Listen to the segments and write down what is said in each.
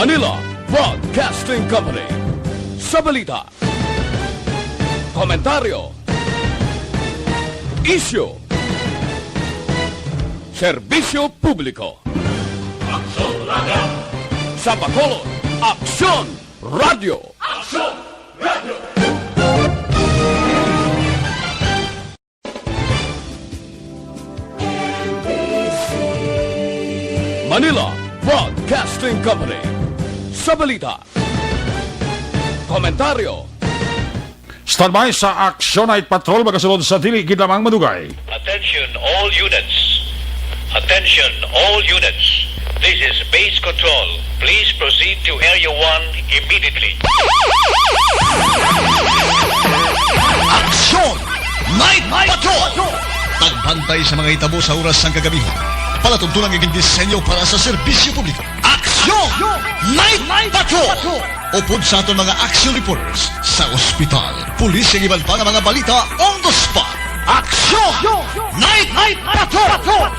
Manila Broadcasting Company. Sa balita, komentaryo, isyu, serbisyo publiko. Aksyon Radio! Sa Bacolod, Aksyon Radio! Aksyon Radio! Manila Broadcasting Company. Sa balita, komentaryo, Standby sa Action Night Patrol magasunod sa dili gid lamang madugay. Attention all units. Attention all units. This is base control. Please proceed to Area 1 immediately. Aksyon! Night Patrol! Tagbantay sa mga hitabo sa oras ng kagabihan. Palatuntunan ng disenyo para sa serbisyo publiko. Aksyon! Night Patrol! Upod sa aton mga action reporters sa ospital, pulis ang iban pa ng mga balita on the spot. Aksyon! Night Patrol!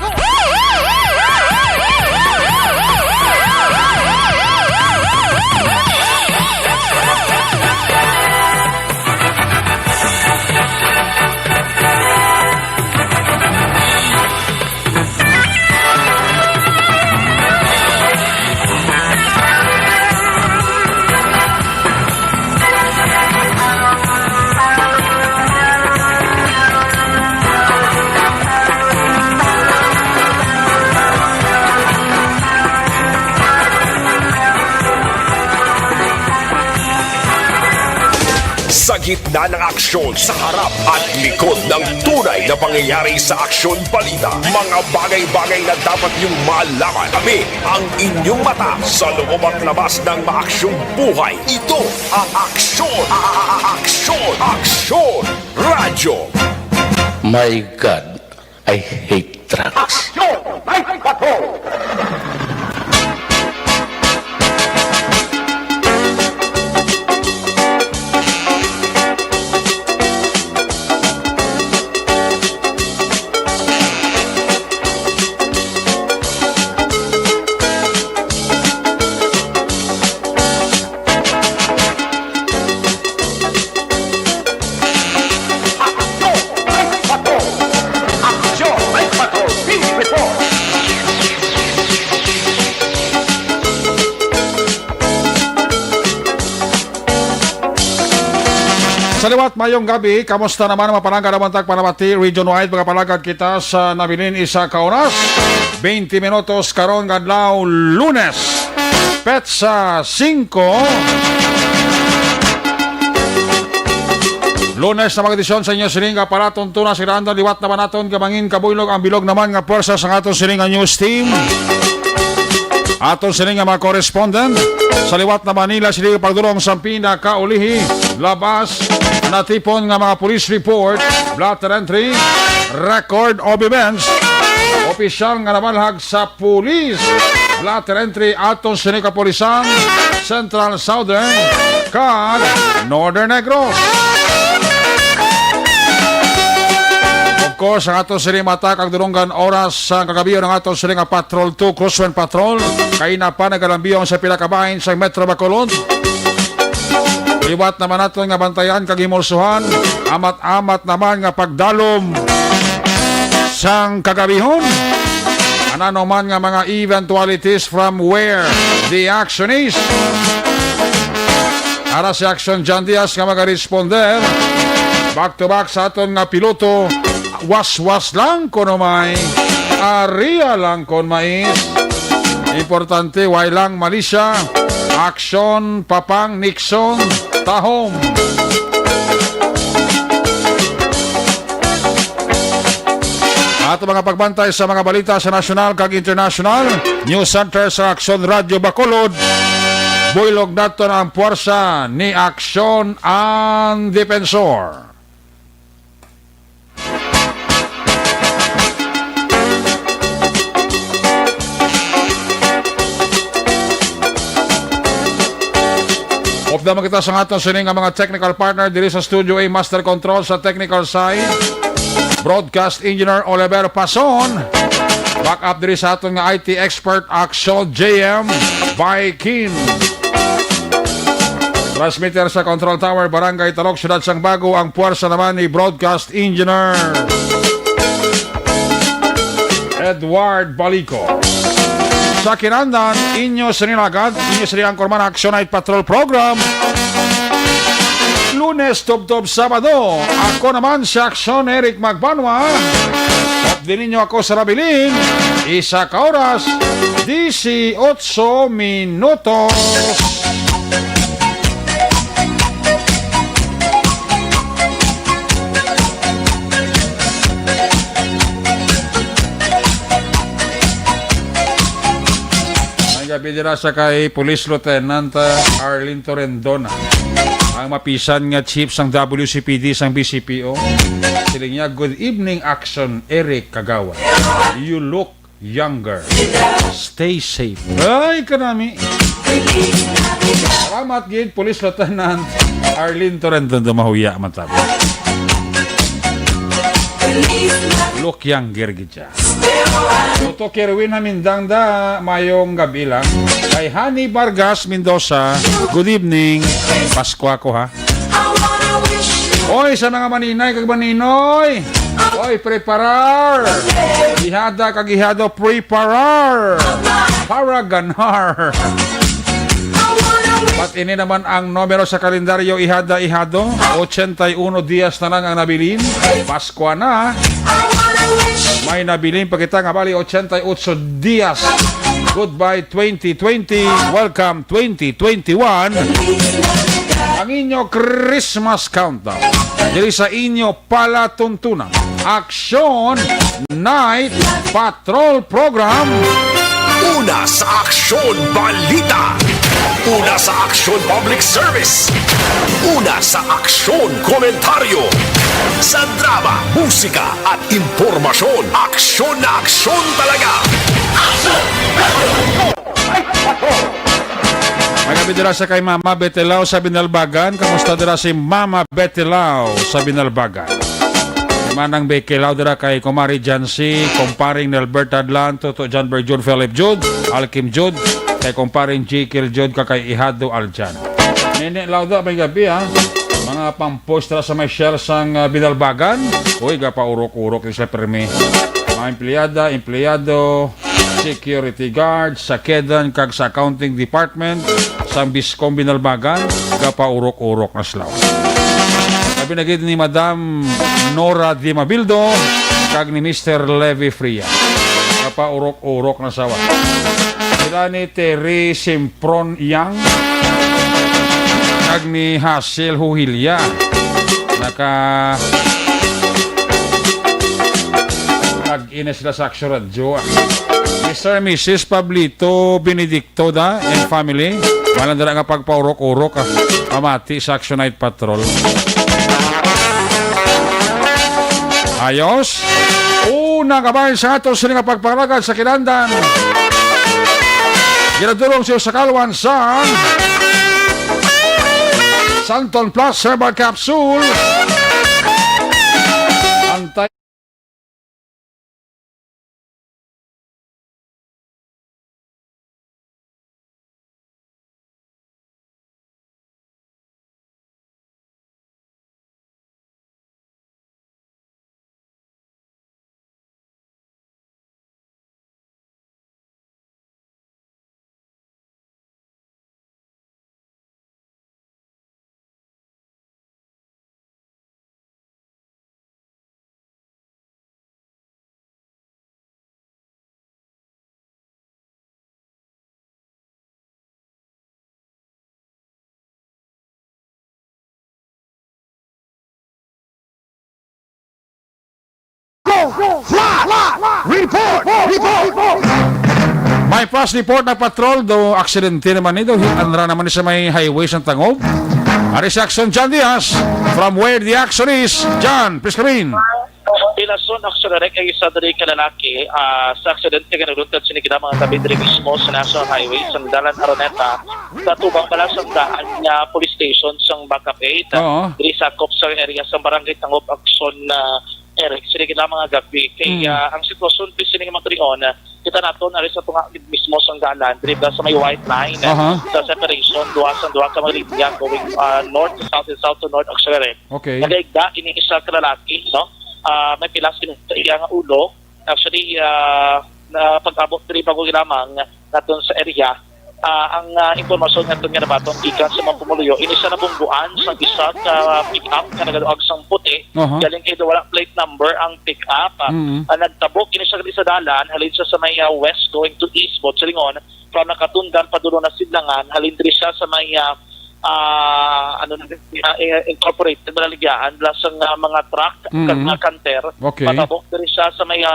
Sa gitna ng aksyon, sa harap at likod ng tunay na pangyayari sa Aksyon Balita, mga bagay-bagay na dapat niyong malaman. Kami ang inyong mata sa loob at labas ng maaksyong buhay. Ito ang Aksyon! Aksyon Radio! My God, I hate drugs. Aksyon! Night Patrol! Sa liwat mayong gabi, kamusta naman ang mapalangga naman panamati region-wide mga palagad kita sa nabilin isa ka oras 20 minutos karon kadlaw Lunes Petsa 5 Lunes na mga edisyon sa inyo sininga para tuntunan sa Randa liwat naman naton kamangin kabuylog ang bilog naman nga pwersa sa aton sininga news team aton sininga mga correspondent sa liwat na Manila sininga pagdurong sa pinakaulihi labas natipon nga mga police report, blatter entry, record of events, opisyal nga namalhag sa police, blatter entry aton sining kapulisan, Central Southern, kag Northern Negros. Of course, ang aton sining mata kag durunggan oras sa kagabiyo ng aton sining Patrol 2 Crosswind Patrol, kay na pa nagalambiyon sa pinakabahin sa Metro Bacolod. Liwat naman natin nga bantayan kagimulsuhan, amat-amat naman nga pagdalom sang kagabihon. Ano man nga mga eventualities from where the action is. Ara si Action John Diaz nga mag-responder, back to back sa aton nga piloto, was-was lang kuno may, aria lang kon mais. Importante, way lang malisya, aksyon, papang, Nixon, tahom. At mga pagbantay sa mga balita sa national kag international, News Center sa Aksyon Radio Bacolod, buylog nato ang puwersa ni Aksyon ang Defensor. Updama kita sa aton sining nga mga technical partner diri sa Studio A Master Control sa technical side. Broadcast Engineer Oliver Pason. Back up diri sa aton nga IT expert Axel JM Viking. Transmitter sa Control Tower, Barangay Talok, Siyudad Sang Bago. Ang puwersa naman ni Broadcast Engineer Edward Balico. Sa kinandan, inyo sinilagad, inyo sinilangkorman Action Night Patrol Program. Lunes, Tub-Tub, Sabado. Ako naman si Action Eric Magbanwa. At din ninyo ako sa Rabilin. Isa ka oras, 18 minutos. Gabi dira sa kay Police Lieutenant Arlene Torrendona, ang mapisan nga chief sang WCPD sang BCPO. Sila niya, good evening Action Eric Kagawa. You look younger. Stay safe. Ay, kanami. Salamat gid Police Lieutenant Arlene Torrendona, mahuya matabi. Look younger gid siya. Tuto Kerwin Hamindang da mayong gabi lang. Kay Hani Vargas Mendoza, good evening. Pasko ako ha. Oy, sana nga maninay kag maninoy. Oy, preparar. Ihada kag ihado preparar. Para ganar. At ini naman ang numero sa kalendaryo ihada ihado. 81 dias na lang ang nabilin. Pasko na. May nabilin pa kita nga bali 88 dias. Goodbye 2020. Welcome 2021. Ang inyo Christmas countdown. Dili sa inyo palatuntunan. Action Night Patrol Program. Una sa Aksyon Balita. Una sa Aksyon Public Service. Una sa Aksyon Komentaryo. Sa drama, musika at impormasyon. Aksyon na aksyon talaga. Magabi dira sa kay Mama Betelao sa Binalbagan. Kamusta dira si Mama Betelao sa Binalbagan? Manang Bekelao dira kay Kumari Jancy, Kumparing Nelbert Adlan, Toto John Berjun Philip Jude, Alkim Jude, kay Kumparing Jekyll Jude, kakay Ihado Aljan. Nene Lauda, may gabi ha. Mga pampost dira sa may shell sang Binalbagan. Uy, gapa urok-urok sa permi. Mga empleyado, security guard, sa Kedan, kag sa accounting department, sa Biscom Binalbagan, gapa urok-urok na slaw. Pinagid ni Madam Nora Di Mabildo kag ni Mr. Levi Fria. Kapa urok-urok na sawa. Sila ni Terry Simpron Yang kag ni Hazel Huhilya. Nag-ina sila sa Action Radio. Mr. and Mrs. Pablito Benedicto da and family. Walang dala nga pagpaurok-urok amati sa Action Night Patrol. Ayos. Una kabayan sa ato sila nga pagparagad sa kinandan. Ginadulong siya sa kalwan sa Santon Plus Herbal Capsule. Antay may fast report na patrol do aksidente naman ito. Andra naman sa may highway sa Tangob. Ari si Action John Diaz from where the action is. John, please come in. Ilason aksyon na ay isa dari kalalaki sa aksidente nga nagluntad sinikita mga tabi diri mismo sa National Highway sa Dalan Araneta sa tubang balasang daan nga police station sang Backup 8 diri sa Copsar area sa Barangay Tangob Aksyon na Eric, sila gila mga gabi. Kaya ang sitwasyon po sila mga trion, kita nato na rin sa tunga mismo sa galan, driba sa may white line, sa separation, duwa ka mga linya going north to south and south to north, actually. Okay. Nagaigda, iniisa ka lalaki, no? May pilas sa iyang ulo. Actually, na pag-abot driba ko ginamang naton sa area, ang impormasyon nga nga nabaton gikan sa mga pumuluyo inisa na bungguan sa isa ka pick-up nga nagaduag sang puti galing kay wala plate number ang pick-up nagtabok kini siya sa dalan halin siya sa may west going to east bot silingon from nakatundan padulo na sidlangan halin diri siya sa may incorporated malaligyan lasang mga truck kag mga kanter patabok diri siya sa may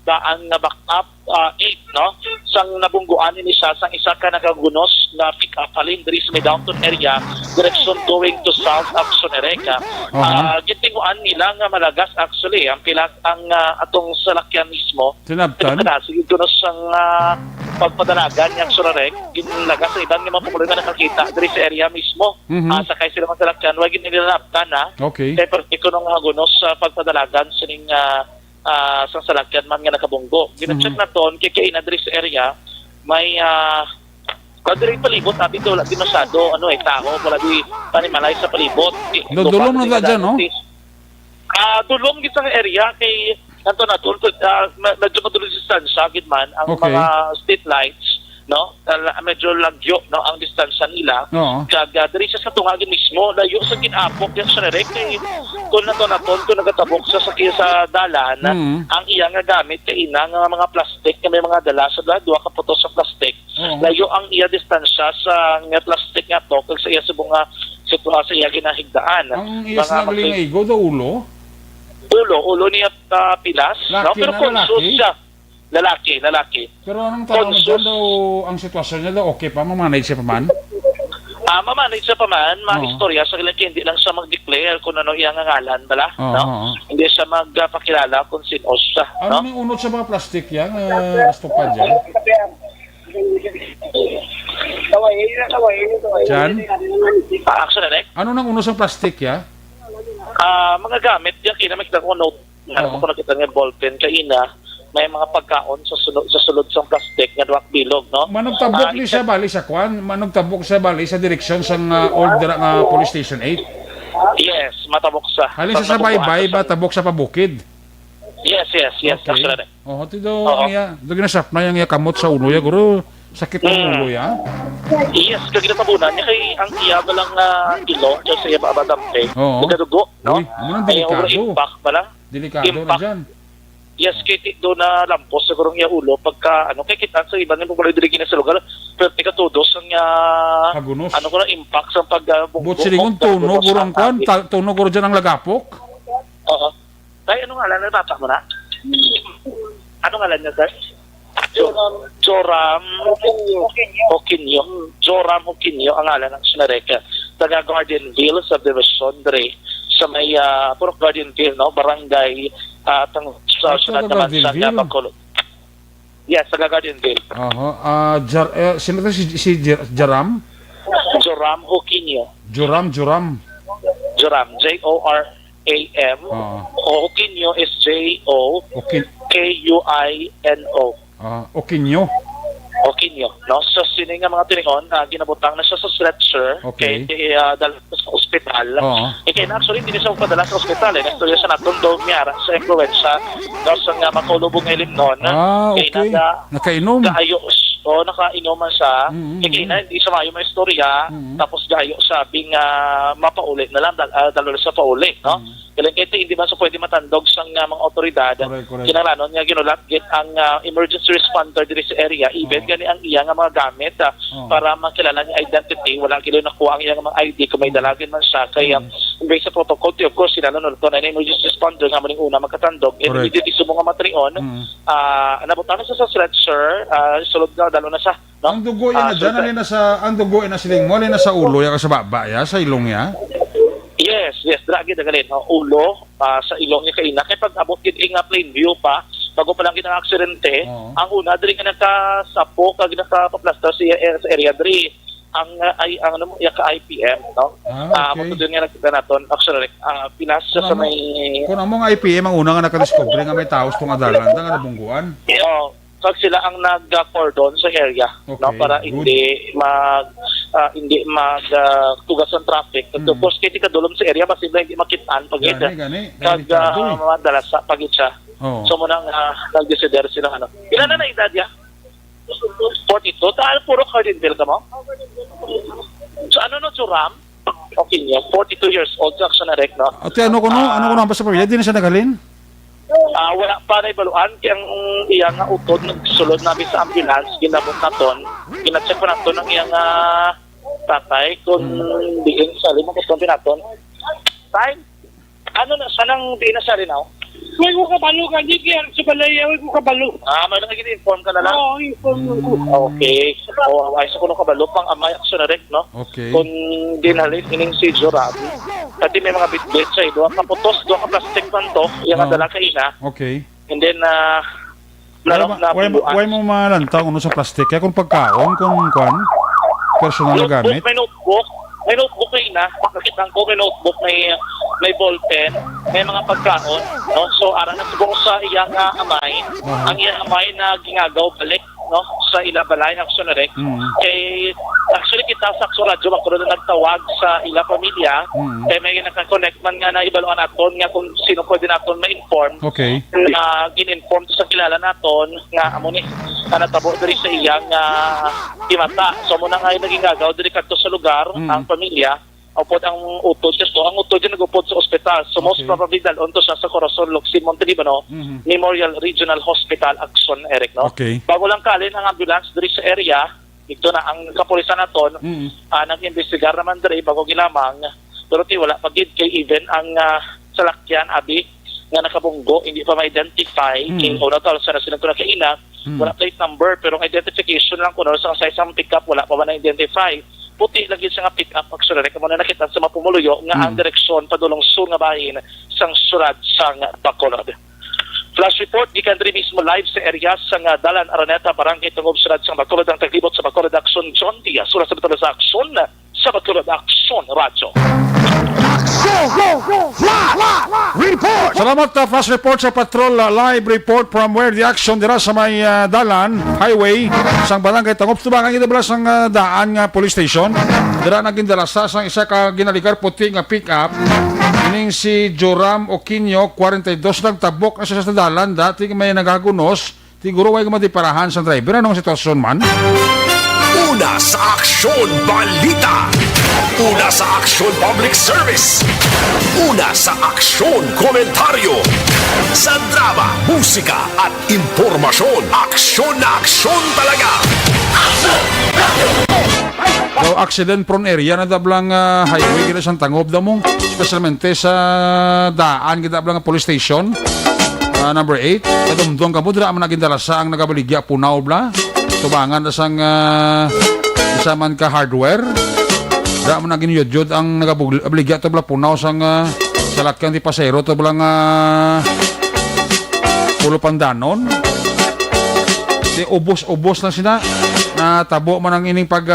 daan nga back up 8 no sang nabungguan ini siya sang isa ka nagagunos na pick up halin diri sa may downtown area direction going to south of Sonereca gitinguan nila nga malagas actually ang pila ang atong salakyan mismo Tinabtan sige gunos sang pagpadalagan yang Sonerec ginlagas sa ibang mga pumuloy na nakakita diri sa area mismo sakay sila mga salakyan wag ginilaptan okay kay particular nga gunos sa pagpadalagan sining sa salakyan man nga nakabunggo. Gina-check na ton kay na diri sa area may kadiri palibot abi to di masyado tao wala di panimalay sa palibot. Dulom na dyan no? Dulom gid sa area kay kanto na tol medyo madulo distansya gid man ang mga street lights no medyo lagyo no ang distansya nila kag diri sa tungagin mismo layo sa ginapok yang Sonerec kay kung kung nagatabok sa dalan ang iya nga gamit kay ina nga mga plastic nga may mga dala sa duha ka putos sa plastic layo ang iya distansya sa nga plastic nga to kag sa iya sa mga sitwasyon sa iya ginahigdaan ang iya sa naglingigo do ulo niya pilas laki no pero conscious siya lalaki pero anong tanong mo dyan daw ang sitwasyon niya daw okay pa mamanage siya pa man mamanage siya pa man istorya sa ilang hindi lang siya mag-declare kung ano iyang ngalan bala no hindi siya magpakilala kung sino siya ano may unod sa mga plastic yan stopad dyan Jan actually ano nang unod sa plastic ya mga gamit yan kina makita ko note ko nakita nga ballpen kaina may mga pagkaon sa sulod sa plastic nga duwak bilog no manugtabok ni siya bali sa kwan manugtabok siya bali sa direksyon sa order nga police station 8 yes matabok sa halin sa baybay ba tabok sa pabukid yes actually tido niya do ginasap na yang kamot sa ulo ya guro sakit ng ulo ya yes kag ginapabunan niya kay ang iya lang ilong sa iya babadampe dugo no ay impact pala delikado na dyan yes, kay do na lampos siguro nga ulo pagka kay kita sa iba nga pagpaloy diri sa lugar pero tika todos ang pagunos ko na impact sa pagbunggo but silingon tunog gurang kwan tunog guro dyan ang lagapok tay ano ngalan na bata mo na ano ngalan niya sir Joram Hokinyo ang ngalan ng Sonereca taga Gardenville subdivision diri sa may Purok Gardenville no barangay sa sunod naman sa Bacolod. Yes, taga Gardenville. Sino to si Jaram? Joram Hokinyo. Joram. Joram, Joram. Hokinyo is Jokuino. Okinyo. No? So, sino nga mga tiningon, ginabutang na siya sa stretcher kay dala sa ospital. Kaya actually, hindi siya padala sa ospital. Nastorya siya natundong miyara sa influenza. No? So, nga makulubong ilim noon. Nakainom. Kaayos. Nakainuman siya. Kaya na, hindi siya mayo may istorya. Tapos gayo sabing mapaulit na lang. Dalo sa paulit. No? Kaya hindi man sa pwede matandog sa mga otoridad. Kinalanon nga ginulat ang emergency responder diri sa area. Even gani ang iya nga mga gamit para makilala niya identity. Wala gilo nakuha ang iya nga mga ID kung may dalagin man siya. Kaya based sa protocol, of course, sinalunod ito na emergency responder nga maling una magkatandog. And immediately sa mga matrion, nabutan na siya sa stretcher, sulod na, dalo na siya. No? Ang dugo yan na dyan, ang dugo yan na siling mo, alin na sa ulo, yan sa baba, sa ilong ya? Yes, dragi dagalin. Ulo, sa ilong niya kaina. Kaya pag abot nga plain view pa, bago pa lang ginang aksidente, ang una, diri nga nagkasapo, kag nagkapaplaster sa area diri. ang ano mo ka IPM, no? Okay. Mo din nga nakita naton actually pinas sa may Kung ang mga IPM ang una nga nakadiscover nga may taos tong adalan nga nabungguan. kag sila ang nag-cordon sa area, no, Okay, para good. hindi mag tugas ng traffic. Tapos kiti kadulom sa area basta hindi makitaan pag Gani. kag madalas sa pagit siya. Oo. So mo nang nag-decider sila ano. Ilan na edad ya? 42. Dahil puro Cardinville ka mo? So ano no, Joram? Okay niya. 42 years old sa action na rek, no? Ate, ano ko no, basta pamilya, di na siya nagalin? Wala pa na ibaluan. Kaya ang iyang utod, nagsulod namin sa ambulance, ginabot na ton. Ginacheck ko na ton ang iyang tatay. Kung diin sa lima ko ton pinaton. Tay, ano na, sanang di na siya rin ako? Huwag ko kabalo ka, di kaya sa balay, huwag ko kabalo. May nag-inform ka na lang? Oo, inform ko. Okay. Ayos ko nung kabalo pang amay action na rek, no? Okay. Kung dinhalin ining si Joram, kasi may mga bit-bit siya, doon ka putos, doon ka plastic man to, yung dala ka ina, Okay. and then, Why mo malantaw ano sa plastic? Kaya kung pagkaon, kung kwan, personal na gamit. May notebook na ina, nakita ko may notebook, may ballpen, may mga pagkaon, no? So, ara na siguro sa iyang amay, ang iyang amay na gingagaw balik, no? Sa ila balay ng Sonarek. Kay actually kita sa radyo ako na nagtawag sa ila pamilya, kay may naka-connect man nga na ibaluan naton nga kung sino pwede naton ma-inform. Okay. Gin-inform sa kilala naton nga amo ni natabo diri sa iyang timata. So mo na nga naging gagaw diri kadto sa lugar ang pamilya. Upod ang utod so ang utod yung nagupod sa ospital. So most probably dalon to siya sa Corazon Locsin Montelibano Memorial Regional Hospital Action, Eric, no? Okay. Bago lang kalin ang ambulance diri sa area, dito na ang kapulisan naton nag-investigar naman diri bago gilamang, pero ti wala pagid kay even ang salakyan abi nga nakabunggo hindi pa ma-identify kay una to sa nasinag ko na kaina wala plate number pero ang identification lang kuno sa isang pickup wala pa man na-identify. Puti lagi siya nga pick up actually kamo na nakita sa mapumuluyo nga ang direksyon padulong sur nga bahin sang surad sang Bacolod. Flash report gikan diri mismo live sa area sang Dalan Araneta Barangay Tungob surad sang Bacolod ang taglibot sa Bacolod Action John Diaz sura sa betul sa aksyon sa Bacolod Action Radyo. Salamat flash report sa patrol live report from where the action dira sa may Dalan Highway sang Barangay Tangop tubangan kita bala sang daan nga police station dira naging dalasa sang isa ka ginaligar puti nga pick up ining si Joram Oquino 42 nagtabok na siya sa dalan dati may nagagunos siguro way madiparahan sa driver anong sitwasyon man. Una sa Aksyon Balita. Una sa Aksyon Public Service. Una sa Aksyon Komentaryo. Sa drama, musika at impormasyon. Aksyon na aksyon talaga. So, accident prone area na dablang highway kita sa Tangob daw mong specialmente sa daan kita dablang police station number 8 kadumdong kabudra ang naging dalasa ang nagabaligya punaw bla tubangan na sang isaman ka hardware da mo naging yod ang nagabaligya to bla punaw sang salakyan ti pasero to blang pulo pandanon di ubos na sila na tabo man ang ining pag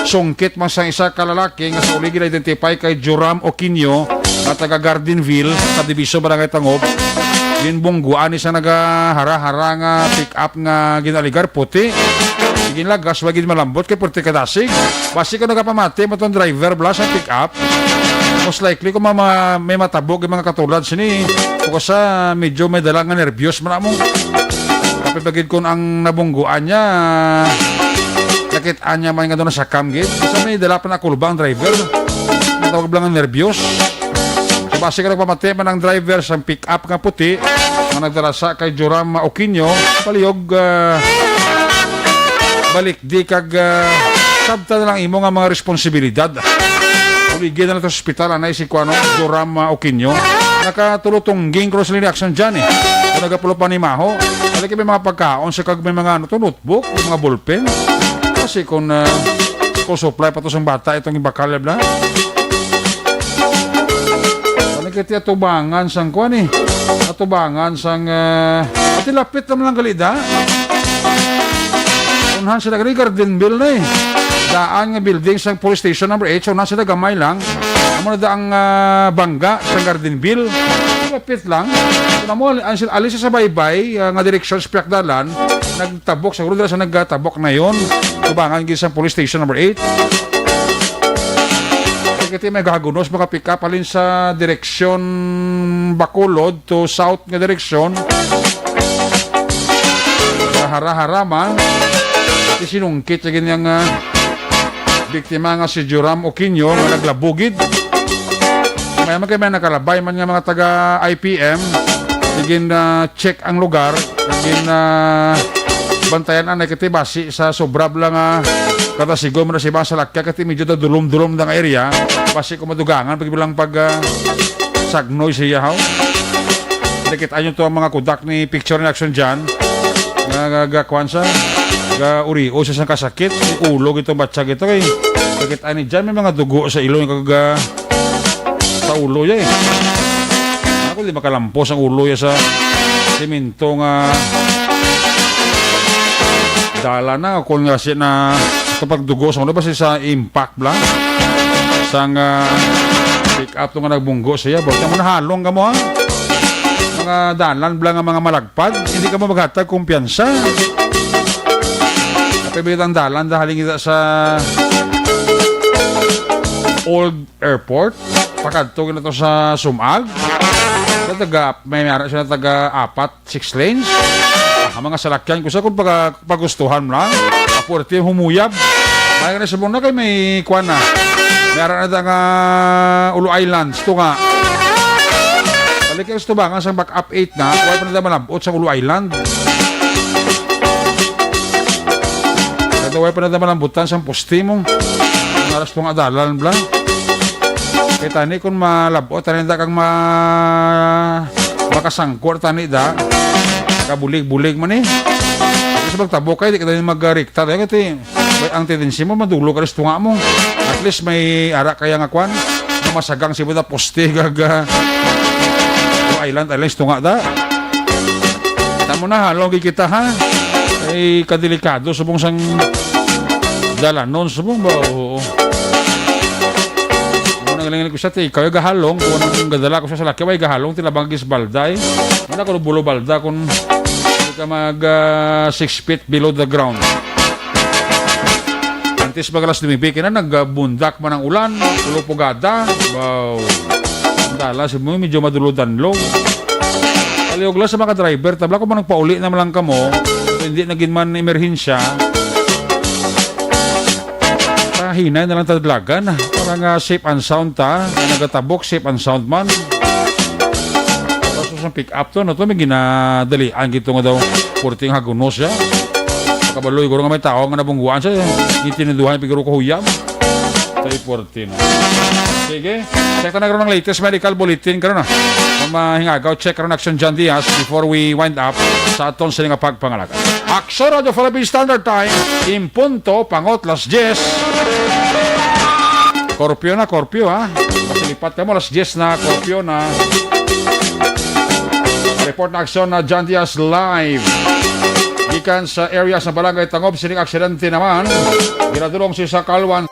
sungkit man sa isa kalalaki nga sa uli gina-identify kay Joram Oquino na taga Gardenville sa Diviso Barangay Tangob ginbungguan isa nagahara-hara nga pick up nga ginaligar puti ginlagas wag malambot kay puti kadasig basi ko nagapamati matong driver bla sa pick up most likely kung may matabog yung mga katulad sini o sa medyo may dalang nga nervyos man mo kapipagid kung ang nabungguan niya nakita niya may nga doon na sakam gid kasi may dala pa na kulba ang driver natawag lang ang nervyos so basi ka nagpamati man ang driver sa pick up nga puti nga nagdarasa kay Joram Oquino palihog balik di kag sabta na lang imo nga mga responsibilidad uligid na ito sa ospital anay si Kuano Joram Oquino nakatulutungging cross reaction dyan kung nagapulo pa ni Maho alaki may mga pagkaon sa kag may mga notebook mga ballpen kasi kung supply pa to sa bata itong ibakalab na kaya atubangan sang kuan atubangan sang ati lapit naman lang galida unhan sila kani Gardenville na daan nga building sa police station number 8, so nasa gamay lang. Amo na daang bangga sa Gardenville. Kapit lang. Kung mo, alis sa baybay, nga direksyon sa Piakdalan, nagtabok, siguro dala sa nagtabok na yon. Tubangan gid sa police station number 8. Kasi may gagunos, maka-pick up alin sa direksyon Bacolod to south nga direksyon. Hara-haraman. At sinungkit sa ganyang biktima nga si Joram Oquino nga naglabugid. May nakalabay man nga mga taga IPM. Sigin check ang lugar. Sigin bantayan ang nakitibasi sa sobrab lang kada sigom na si Basa Lakya kasi medyo dulom-dulom ng area. Basi ko madugangan pagbilang sagnoy siya haw. Nakita nyo to ang mga kudak ni picture in action dyan. Nagagakwan sa uri o sa kasakit. Ulog itong batsag ito kay nakita ni dyan may mga dugo sa ilo yung sa ulo niya Ako di makalampos ang ulo niya sa simento nga dala na kung nga siya na kapag dugo sa ulo ba sa impact lang sa pick up to nga nagbunggo siya bakit mo nahalong ka mo mga dalan blang nga mga malagpad hindi ka mo maghatag kumpiyansa kapibigit ang dalan dahaling ita sa Old Airport pakadto na to sa Sumag may meron siya na taga 4-6 lanes ang mga salakyan ko sa kung pagustuhan mo lang apurti humuyab may ka na sabong na kayo may kwan na meron na taga Ulu Islands ito nga balik yung stubangan sa back up 8 na huwag pa na malabot sa Ulu Island huwag pa na malambutan sa poste mo ang aras itong adalan blang kaya tani kung malabot, tani da kang makasangkor tani da kabulig-bulig man kasi magtabok kayo, di ka tani mag-rikta kasi ang tendency mo, madulo ka rin tunga mo at least may ara kaya nga kwan masagang si Buda poste gaga island tunga da tamo na halong kita ha ay kadelikado subong sang dalanon subong ba oo galingan ko siya ikaw yung gahalong kung anong gadala ko siya sa laki ay gahalong tilabangis balday wala ko bulo balda kung hindi ka mag 6 feet below the ground antes magalas lumibikin na nagbundak man ang ulan tulo pugada wow dala si mo medyo madulo-danlo aliog lang sa mga driver tabla ko man nagpauli naman lang ka mo hindi naging man emerhensya hinay na lang tadlagan parang safe and sound ta nagatabok safe and sound man tapos sa pick up to no to may ginadalian gito nga daw porting hagunos siya kabaloy ko nga may tao nga nabungguan siya itiniduhan piguro ko huyam tayo 14 sige check na ng latest medical bulletin karon na mahingagaw check ron action John Diaz before we wind up sa aton sa nga pagpangalaga Action Radio Philippine Standard Time in punto pangot las 10 Korpyo ha pasilipat ka mo las 10 na Korpyo na report na aksyon na John Diaz live gikan sa area sa Barangay Tangob sining aksidente naman ginadulong si sa Kalwan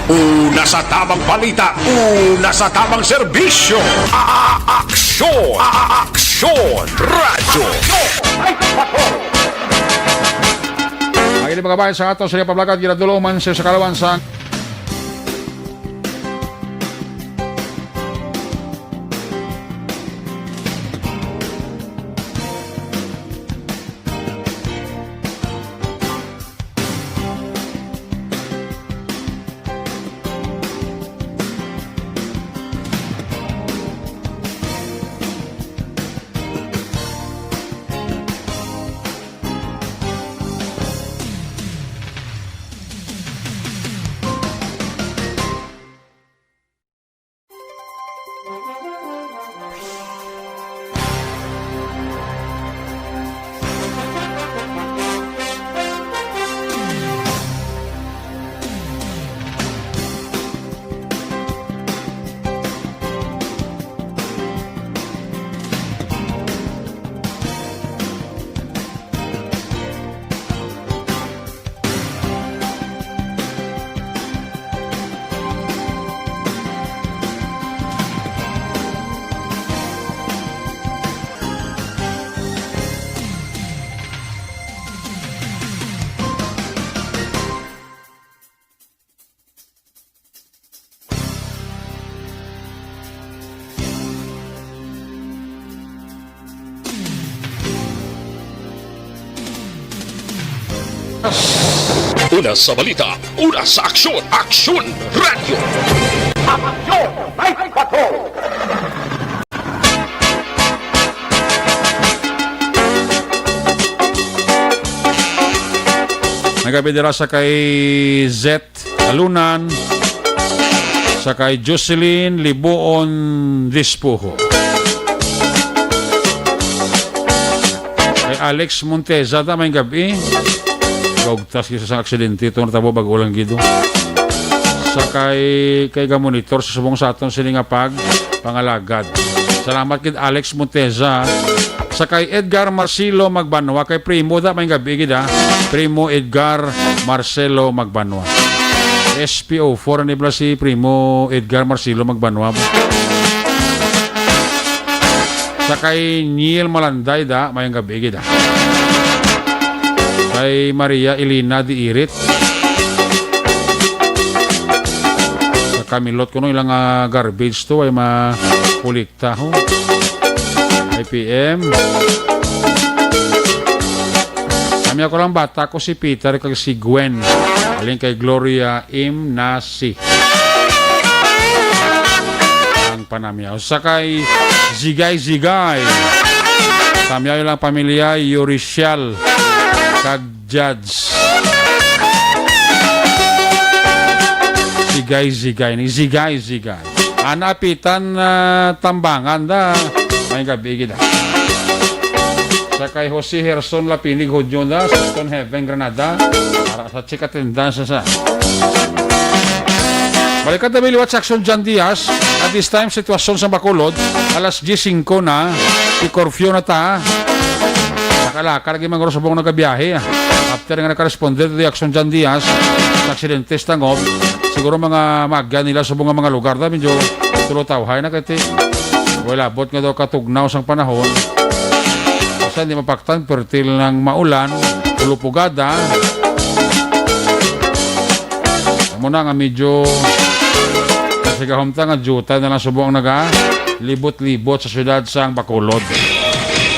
Una sa tamang balita, una sa tamang serbisyo. Aksyon! Aksyon! Radyo! Ay, mga bayan sa ato sa pablagat ginadulungan sa Kalawan sa Una sa balita, una sa aksyon, Aksyon Radio. Nagabidira sa kay Z Alunan, sa kay Jocelyn Libuon Dispuho, kay Alex Monteza, may gabi. Gawagtas kisa sa aksidente ito, natabo bagulang gido. Sa kay gamonitor sa subong sa aton siningapag pangalagad. Salamat kid Alex Monteza. Sa kay Edgar Marcelo Magbanwa, kay Primo da may gabi gid Primo Edgar Marcelo Magbanwa. SPO4 ni bla si Primo Edgar Marcelo Magbanwa. Sa kay Niel Malanday da may gabi gid Kay Maria Elena Di Irit. Sa kamilot ko no ilang garbage to ay mapulikta ho. IPM. Kami ako lang bata ko si Peter kag si Gwen. Aling kay Gloria Im Nasi. Ang panamyaw. Sa kay Zigay. Tamyaw lang pamilya Yoricial kag Judge. Zigay. Ni Zigay. Anapitan tambangan da. May gabi gida. Sa kay Jose Herson Lapinig Hodyo da sa Stone Heaven Granada para sa chikatindan sa. Balikan tabi liwat sa Aksyon John Diaz. At this time sitwasyon sa Bacolod alas 10:05 na i-curfew na ta. Nakalakar lagi mga sabong nagabiyahe. After nga nakaresponde to the Aksyon John Diaz sa aksidente tangob, siguro mga magya nila sa mga lugar da medyo tulotawhay na kati. Wala, bot nga daw katugnaw sang panahon. Kasi hindi mapaktan, pertil ng maulan, ulupugada. Muna nga medyo kasi kahumta nga juta na lang subong naga libot-libot sa syudad sang Bacolod.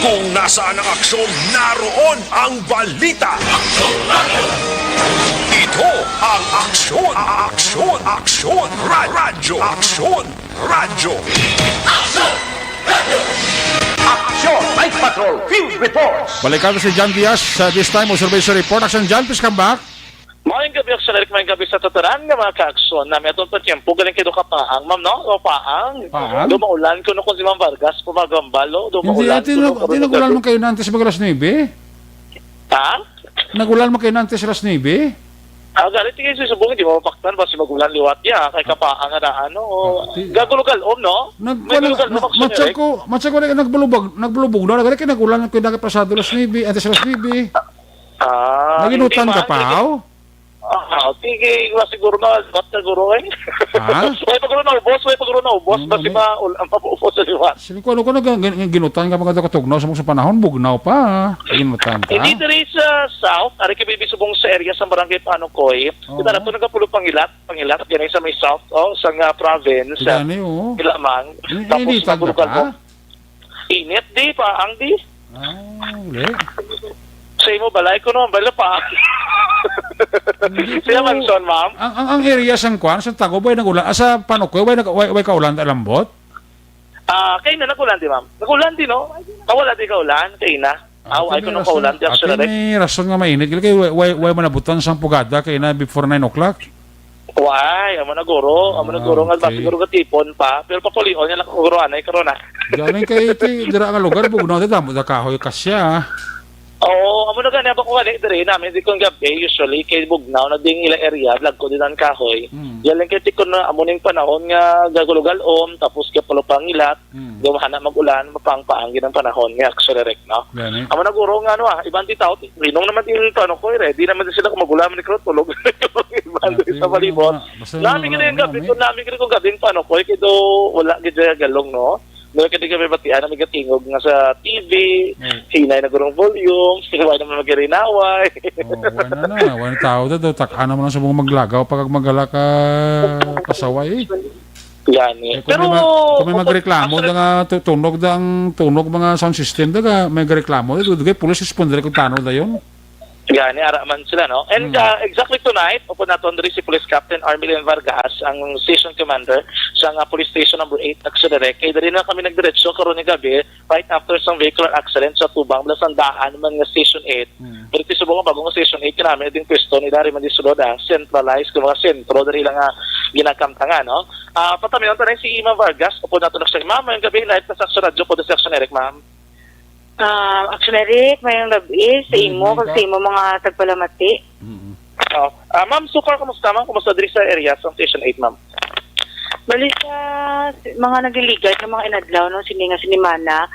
Kung nasaan ang aksyon, naroon ang balita. Ito ang Aksyon Radio. Aksyon Night Patrol Field Reports. Balikan si John Diaz sa this time observation report. Action John, please come back. Maayong gabi ako sa larik, maayong gabi sa tataran nga mga ka-aksyon. Namin atong patyempo, galing kayo kapaang, ma'am, no? O paang. Paang? Dumaulan ko no kung si Ma'am Vargas, pumagambalo. Dumaulan ko no. Hindi nagulan mo kayo nantes magalas 9? Ha? Nagulan mo kayo nantes alas 9? Galit tingin sa subong, hindi mo mapaktan, basta magulan liwat ya, kay kapaang na ano. Gagulugal no? May gulugal no, Matsa ko na nagbulubog na. Nagalit kayo nagulan ko yung nagpasado alas 9, antes alas 9. Naginutan ka pa, tige, siguro na, ba't siguro eh? Ha? May paguro na ubos, basi maupos sa liwat. Sino ko ginutan ka mga katugnaw sa mga panahon, bugnaw pa. Ginutan ka. Hindi diri sa South, ari kay bibi subong sa area sa barangay Panokoy. Kita na to nagapulo pangilat, yan ay sa may South, sa nga province. Gani, oo. Ilamang. Tapos Initan magulukan ka? Init di, paang di. Uli. Sa imo balay ko no, bala pa. Siya man son, ma'am. Ang area sang kwan, sa Tago, bay nagulan. Sa Panokoy, way kaulan ta lambot? Kay na nagulan di, ma'am. Nagulan di, no? Kawala di kaulan, kay na. Ay ko nung kaulan di, actually. May rason nga mainit. Kaya way manabutan sang pugada, kay na before 9 o'clock. Why? Amo na guro nga okay. siguro katipon pa, pero papulion niya lang kuguruan ay karon na. Galing kay dira nga lugar bugnaw ta damo da kahoy kasya. Oo, amo na gani ba ko gani dire namin di kong gabi usually kay bugnaw na ding ila area vlog ko din ang kahoy. Yaling kay tikon na amo ning panahon nga gagulugal-om tapos kay palupangilat, dumahana magulan mapangpaangin ang panahon nga accelerate no. Gani. Amo na guro nga ibang ti tao rinong naman din paano ko ready naman din sila kumagulan ni krot tulog. Ibang sa balibot. Namin gani ang gabi ko namin gani kong gabi paano ko kay do wala gid galong no. Doon kaya kami batian na magatingog nga sa TV, hinay na gurong volume, sinaway naman mag-irinaway. Wala tao daw, takaan naman sa mga maglagaw pag magala ka pasaway. Yan eh. Kung may magreklamo na nga tunog mga sound system, may reklamo, dugay pulis responder kung tanong na yun. Gani, araman sila, no? And exactly tonight, upo naton diri si Police Captain Armilian Vargas, ang station commander sa nga Police Station number 8, Accelere. Kaya dali na kami nagdiretso karon ni gabi, right after some vehicular accident sa Tubang, Blasandaan, man nga Station 8. Pero subong nga bagong Station 8, kinami din pwesto ni Dari Mandisulod, centralized, kung mga sentro, dali lang nga ginakamtangan, no? Pataminan tayo si Ima Vargas, upo nato na siya. Ma'am, ngayong gabi, live na sa Action Radio po, sa Action Eric, ma'am. Action Eric, mayong gabi sa imo, kag sa imo mga tagpalamati. Ma'am, so far, kumusta ma'am? Kumusta diri sa area sa Station 8, ma'am? Bali sa mga nagliligad ng mga inadlaw no sininga sinimana,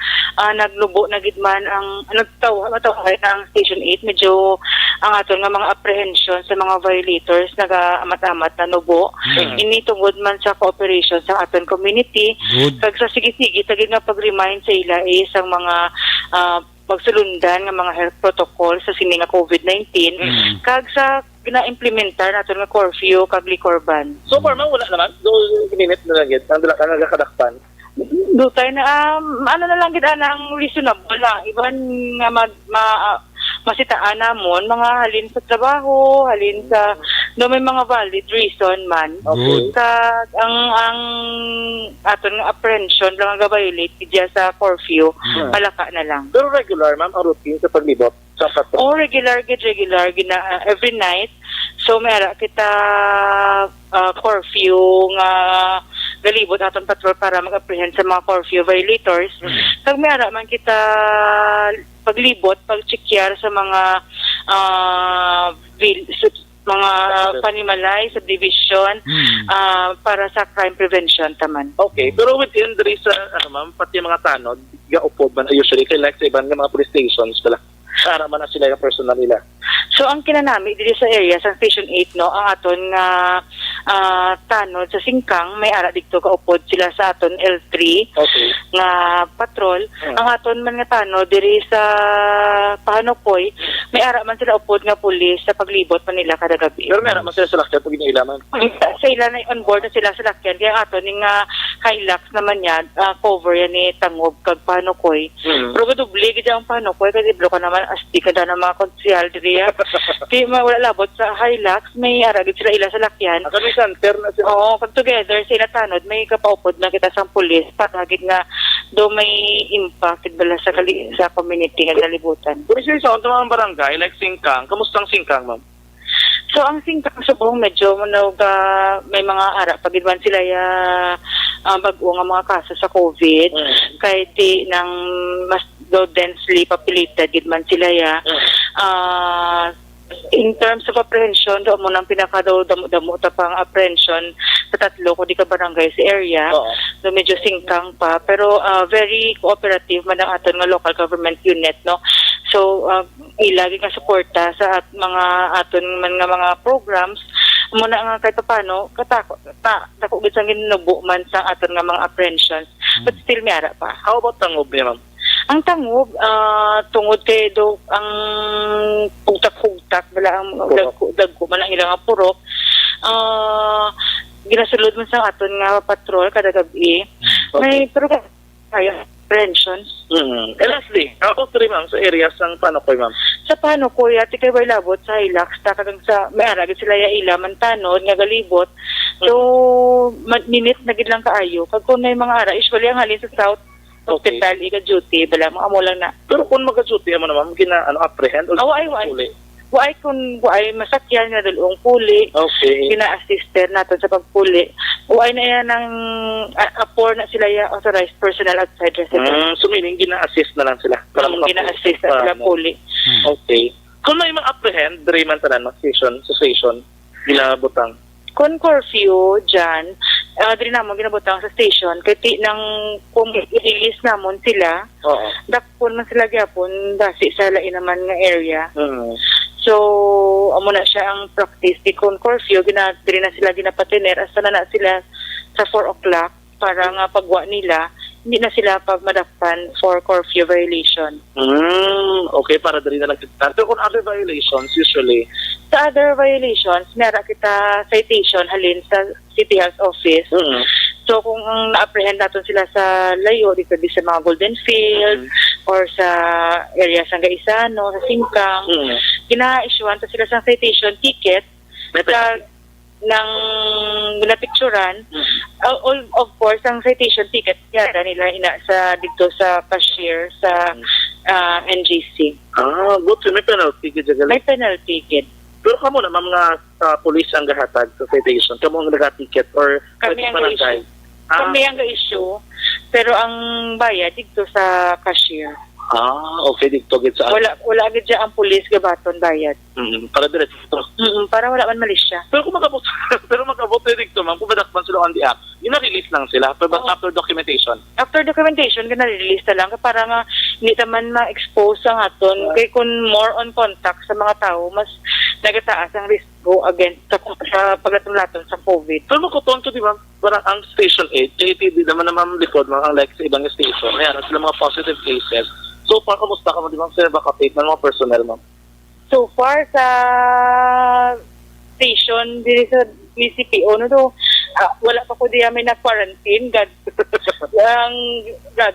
naglubo na gid man ang matawag ang Station 8, medyo ang aton nga mga apprehension sa mga violators naga-amat-amat na nubo. Ini tungod man sa cooperation sa aton community. Kag sa sige-sige tagid nga pag-remind sa ila ang mga pagsulundan nga mga health protocol sa sininga COVID-19 kag sa gina-implementar naton nga curfew kag liquor ban. So far, ma'am, wala naman. Do minute na lang yun. Ang nagkakadakpan. Dutay na, ano na lang gid ang reasonable lang. Iban nga masitaan namon, mga halin sa trabaho, halin sa, no may mga valid reason man. Okay. Ang aton nga apprehension lang nga violate diya sa curfew, malaka na lang. Pero regular, ma'am, ang routine sa paglibot sa patrol. Regular gina every night. So mayara kita curfew nga galibot aton patrol para mag-apprehend sa mga curfew violators. Kag mayara man kita paglibot, pagchekyar sa mga mga panimalay, subdivision, para sa crime prevention taman. Okay, pero within diri sa ma'am, pati mga tanod, gaupod man usually kay like sa ibang mga police stations pala. Para man na sila yung personal nila. So ang kinanami dito sa area sa Station 8 no, ang aton nga tanod sa Singkang may ara dito kaupod sila sa aton L3 nga patrol. Ang aton man nga tanod diri sa Pahanokoy may ara man sila upod nga pulis sa paglibot man nila kada gabi. Pero may ara man sila sa lakyan pag iniilaman. Sa ila na on board na sila sa lakyan kaya aton ning Hilux naman yan cover yan ni Tangob kag Pahanokoy. Pero gadubli gid ang Pahanokoy kasi blo ka naman asti kada na mga konsyal diri. Kaya wala labot sa Hilux may ara gid sila ila sa lakyan. Kami center na sila. Oo, pag together sila tanod may kapaupod na kita sa pulis para gid nga do may impact bala sa sa community nga kalibutan. Kung isa sa mga barangay like Singkang, kamusta ang Singkang, ma'am? So ang Singkang subong medyo may mga ara pagidwan sila bag-o nga mga kaso sa COVID kay di nang mas densely populated gid man sila in terms of apprehension, doon mo nang pinaka-damo ta pang apprehension sa tatlo kung di ka barangay sa area. So medyo singkang pa. Pero very cooperative man ang aton nga local government unit, no? So, ilagi nga suporta sa mga aton man nga mga programs muna nga kahit paano katako gid sang ginubo man sa aton nga mga apprehensions. But still may ara pa. How about Tangob niya, ma'am? Ang Tangob, tungod kay do ang pugtak-pugtak bala ang dagko man ang ilang purok. Ginasulod man sa aton nga patrol kada gabi. May pero kaya apprehensions. And lastly, ako three, ma'am, sa area sang Panokoy, ma'am. Sa Panokoy, ati kay labot sa Hilux, takagang sa may aragid sila ila man tanod nga galibot. So minute na gid lang kaayo. Kag kun may mga ara usually ang halin sa south hospital duty bala mo amo lang na. Pero kung maga-duty mo naman apprehend or puli. Buay masakyan nga dalawang puli. Okay. Gina-assister natin sa pagpuli. Buay na yan ng apport na sila authorized personnel outside residence. So meaning gina-assist na lang sila. Gina-assist na sila puli. Okay. Kung may apprehend, diri man tanan sa station, ginabutang. Kung curfew dyan, diri namon ginabutang sa station, kaya nang kung i-release namon sila, dakpon man sila gyapon dasi sa lain naman nga area. So, amo na siya ang practice. Di kung curfew, diri na sila ginapatiner, asa na sila sa 4 o'clock para nga pagwa nila, hindi na sila madakpan for curfew violation. Okay, para dali na lang kita. Pero kung other violations, usually? Sa other violations, meron kita citation halin sa City Health Office. So kung na-apprehend natin sila sa layo, dito sa mga Golden Field, or sa area sa Gaisano, sa Singkang, gina-issuean to sila sa citation ticket sa ng napicturan. Of course, ang citation ticket yara nila sa dito sa cashier sa NGC. Buti may penalty kid. May penalty ticket. Pero kamo na mga police ang gahatag sa citation. Kamo ang nagaticket or Kami ang ga-issue. Kami ang ga-issue, pero ang bayad dito sa cashier. Okay, dito gid sa Wala agad dyan ang police gabaton bayad. para diretso. Para wala man malisya. Pero kung magabot dito, ma'am, kung badakpan sila on the app, release lang sila after documentation. After documentation, release na lang para nga hindi naman ma-expose ang aton. Kaya kung more on contact sa mga tao, mas nagataas ang risko against sa paglatulaton sa COVID. Pero makutuan ko, di ba, parang ang Station 8, JTD naman naman likod, ang like sa ibang station, ayan, sila mga positive cases. So far, kamusta ka mo, di ba, sir, baka ng mga personnel, ma'am? So far, sa station, dito sa BCPO, wala pa ko diya may na-quarantine. Grabe,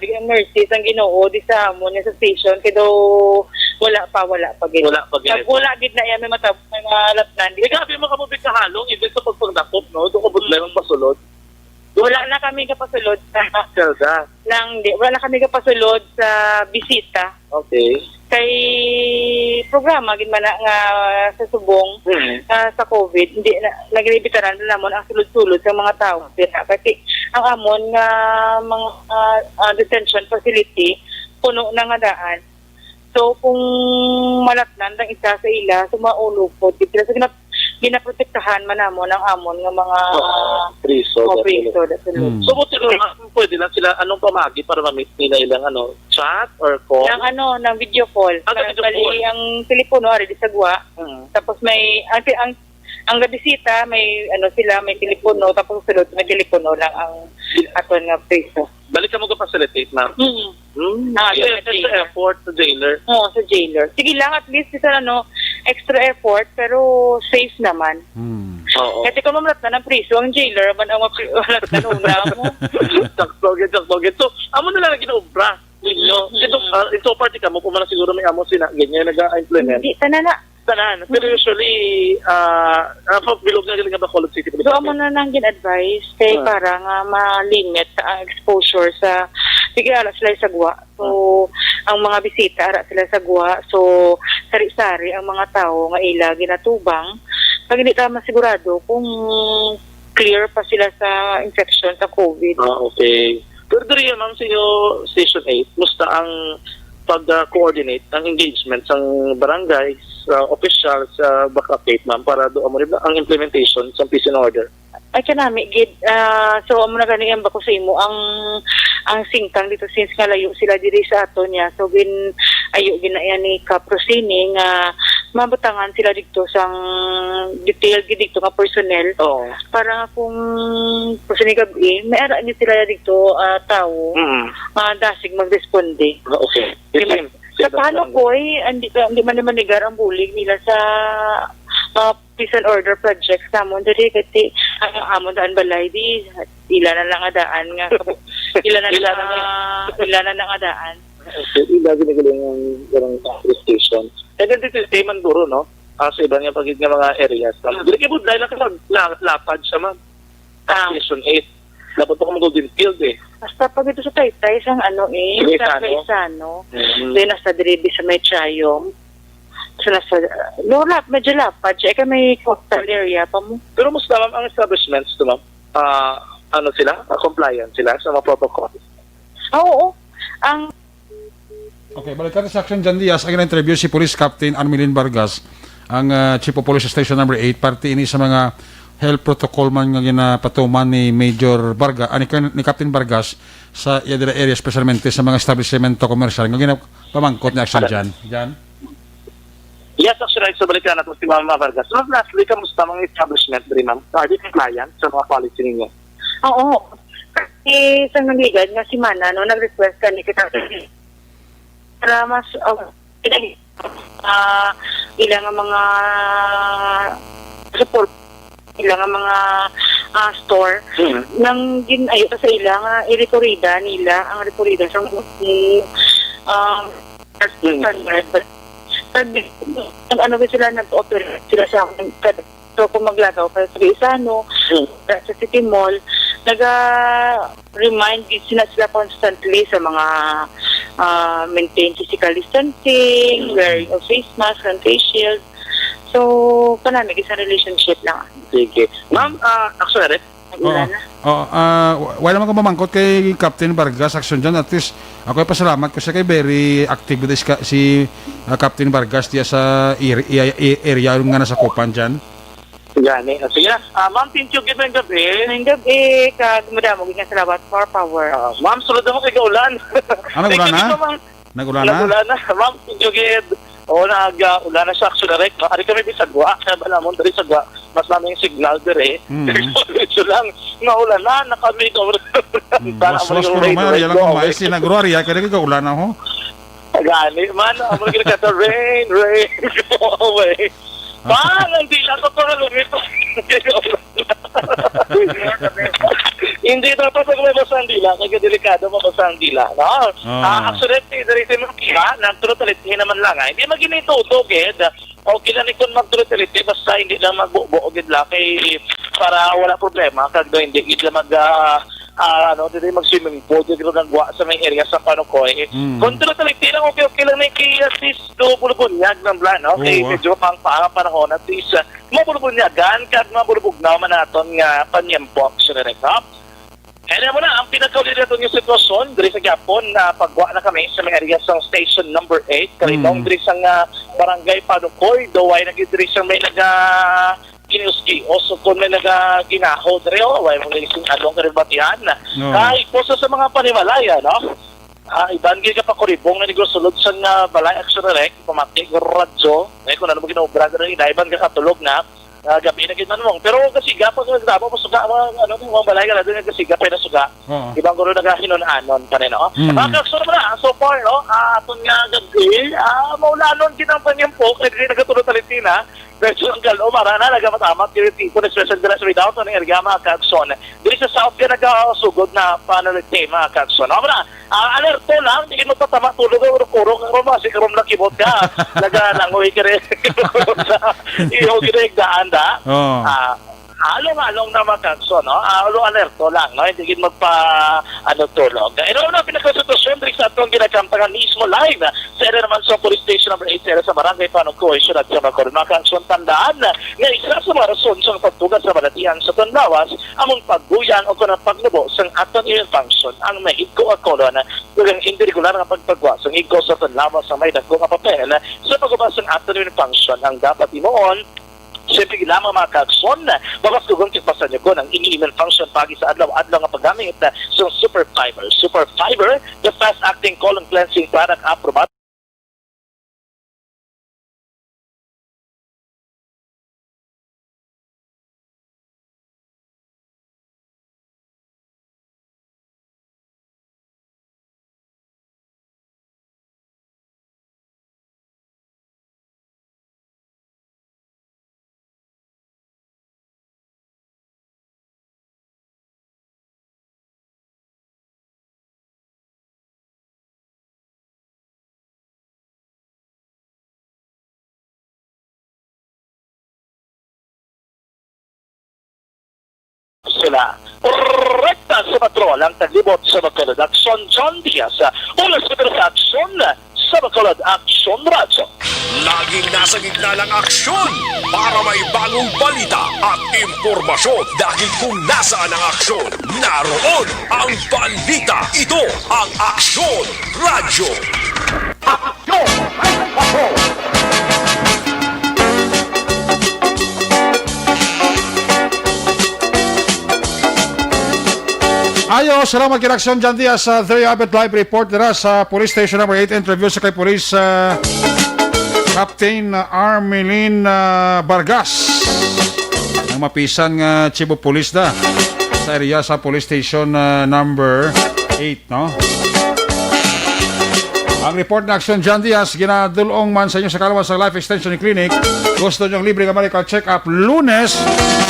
ang nurses, ang ginoo, di sa amon sa station, kaya wala pa gid. Wala gid na yan, may malatnan. Grabe, makamubig ka halong, even sa pagpagdakop, no? Doon ka budlay ang pasulod. Wala na kami kapasulod wala na kami kapasulod sa bisita. Okay. Kay programa gid man nga sa subong sa COVID, hindi naglibitaran na namon ang sulod-sulod sa mga tao. Kasi ang amon nga mga detention facility puno na nga daan. So kung malatnan ang isa sa ila, sumaulog po. Kasi ginaprotektahan man namon ang amon nga mga priso. So buti pwede lang sila anong pamagi para ma-meet nila ilang chat or call? Ng video call. Bali ang telepono ari di sagwa. Tapos may ang bisita may may telepono tapos sunod may telepono lang ang aton nga priso. Balik ka mo ka facilitate, ma'am. Extra effort sa jailer. Oo, sa jailer. Sige lang, at least isa extra effort, pero safe naman. Oo. Kasi kung mamlat na ng priso, ang jailer, man ang malat na ubra mo. Sakto. So, amo na lang ginaubra ninyo. Ito party ka mo, kung man siguro may amo sila, ganyan nag-implement. Hindi, tanan. Pero usually, bilog na galing ba Bacolod City? So, amo na nang gin-advise kay para nga ma-limit ang exposure sa ara sila sa gwa. So, ang mga bisita ara sila sa gwa. So, sari-sari ang mga tao nga ila ginatubang. Pag hindi tama sigurado kung clear pa sila sa infection sa COVID. Okay. Pero diri ma'am sa inyo Station 8, musta ang pag-coordinate ang engagement ng barangay official sa Bacapate, ma'am, para doon mo ang implementation sa peace and order? Ay kanami gid so amo na gani ang bako sa imo ang Singkang dito since nga layo sila diri sa ato niya, so ayo ginaya ni Kaprosini nga mabutangan sila dito sang detail gid dito nga personnel para nga kung personnel gabi may ara ni sila dito tao dasig magresponde. Okay. Sa paano ko hindi man manigar ang bulig nila sa peace and order projects namon diri kasi amon daan balay di ila na lang adaan nga ila na lang adaan. Ila ginagaling ang station. Kaya dito sa Manduro, no? Sa iba nga pagiging mga areas. Dili kay budlay lang kasi lapad siya, ma'am. Station 8. Dapat ko mag-golden field Basta pag ito sa Taytay, sa Gaisano. Then nasa diribi sa may Chayong. So nasa, medyo lapad siya. Ika may coastal area pa mo. Pero musta ma'am ang establishments to, ma'am? Sila? Compliant sila sa mga protocols? Oo. Okay, balik natin sa Action Jan Diaz. Ang interview si Police Captain Armelin Vargas, ang Chief of Police Station number 8, parte ini sa mga health protocol man nga ginapatuman ni Major Vargas, ni Captain Vargas sa Yadira area, especialmente sa mga establishmento commercial nga ginapamangkot ni Action Jan. Yes, actually, so balikan natin si Ma'am Vargas. So, lastly, kamusta mga establishment rin, ma'am? Are you compliant sa mga policy ninyo? Oo. Kasi sa nangligad nga si Mana, nag-request ka ni kita para mas ilang mga support, ilang mga store nang ginayo sa ilang i-recorrida nila ang recorrida sa ano ba sila nag-operate sila sa akin. So, kung maglagaw pa sa Isano, sa City Mall, nag-remind sila constantly sa mga maintain physical distancing, wearing of face mask and face shield. So, panamig, isang relationship lang. Sige. Ma'am, actually, Wala naman ko mamangkot kay Captain Vargas action dyan. At least ako ay pasalamat ko siya kay very active with si Captain Vargas diya sa area yung nga nasa Kupan dyan. Gani. Sige na. Ma'am, thank you. Gitang gabi. Ngayong gabi, madamo, ganyan salamat for power. Ma'am, sunod ako kay Gaulan. Nagulan na? Nagulan na? Nagulan na. Ma'am, thank you, Gid. Oo, nag-ulan na siya. Actually, ari kami bisagwa. Kaya ba naman, dari sagwa. Mas namin yung signal dire. Diretso lang. Naulan na. Nakamig over. Was ko naman. Yalang kumayos. Sinaguro, ariya. Kaya nagkaulan na ho. Gani. Man, ako nagkita, rain, go away. Man, hindi lang ito na lumito. Hindi dapat ako may basang dila. Kaya delikado mabasa ang dila. No? Actually, dari sa mga kira, nagturo-taliti naman lang. Hindi maginituto, Ged. O kinanikon magturo-taliti, basta hindi lang magbuo, Ged lang. Para wala problema. Kagdo hindi, Ged lang hindi mag-swimming pool, dito nagwa sa may area sa Panukoy. Kung turo-taliti lang, okay lang na i-assist do bulubunyag ng plan, no? Okay, medyo panahon at least mabulubunyagan, kag mabulubog na man natin nga panyempok, sinirek, Kaya mo na, ang pinagkaulit natin yung sitwasyon, diri sa Gapon, na pagwa na kami sa mga area sa station number 8, kalimong diri sa barangay Panukoy, daway nag-diri sa may kinuski, also kung may nag-ginaho diri, way mo nag-ising along karibatihan, kahit po sa mga panimalaya, no? Iban ka pa kuribong na nigusulod sa balay aksyonerek, pamatik, radyo, kung ano mo ginaubra diri, iban ka katulog na, gabi na ginawa mo. Pero kasi gapon ko nagdamo mo suga mga balay ka na doon kasi gapay na suga. Ibang guro nagahinon-anon pa rin, no? Kakakso na so far, no? Aton nga gabi, maulanon kinang panyempok, nagkatulog talitina. Medyo ang galo, marana, nagkamatamak, tipo na special dress without ang erga mga kakson. Dili sa South ka nagkasugod na panalite mga kakson. Alerto lang, hindi mo tatama tulog ang urong-urong, kasi karoon lang kibot ka. Naglangoy ka rin. Iyo ginagdaan da. Along na makakso, no? Alerto lang, no? Hindi kin tulog. Ito na pinakasitwasyon, diri sa atong ginakampangan mismo live sa area naman sa police station number 8 sa barangay Panukoy, Siyudad sa Bacoor. Makakson tandaan na isa sa mga rason sa pagtugas sa balatian sa Tanlawas, among pagbuyan o kunang pagnubo sa aton iyon function ang mahigko a kolon kung hindi regular nga pagpagwa sa higko sa Tanlawas sa may dagko nga papel sa pagubas ng aton iyon function ang dapat imoon. Siyempre, lamang mga kakson, bakas kung kipasan nyo ko ng ini-email function pagi sa adlaw-adlaw nga paggamit sa Super Fiber. Super Fiber, the fast-acting colon cleansing product approval. Sila rekta sa patrol ang taglibot sa Bacolod Action John Diaz ulas sa aksyon sa Bacolod Action Radyo. Laging nasa gitna ng aksyon para may bagong balita at impormasyon dahil kung nasaan ang aksyon, naroon ang balita. Ito ang Aksyon Radyo. Aksyon! Patrol! Ayo, salamat kay Aksyon John Diaz sa 3 Abet Live Report nila sa Police Station number 8. Interview sa kay Police Captain Armelin Vargas ang mapisan nga Chief of Police da sa area sa Police Station number 8, no? Ang report na aksyon John Diaz, ginadulong man sa inyo sa kalawas sa Life Extension Clinic. Gusto nyong libre nga medical check-up Lunes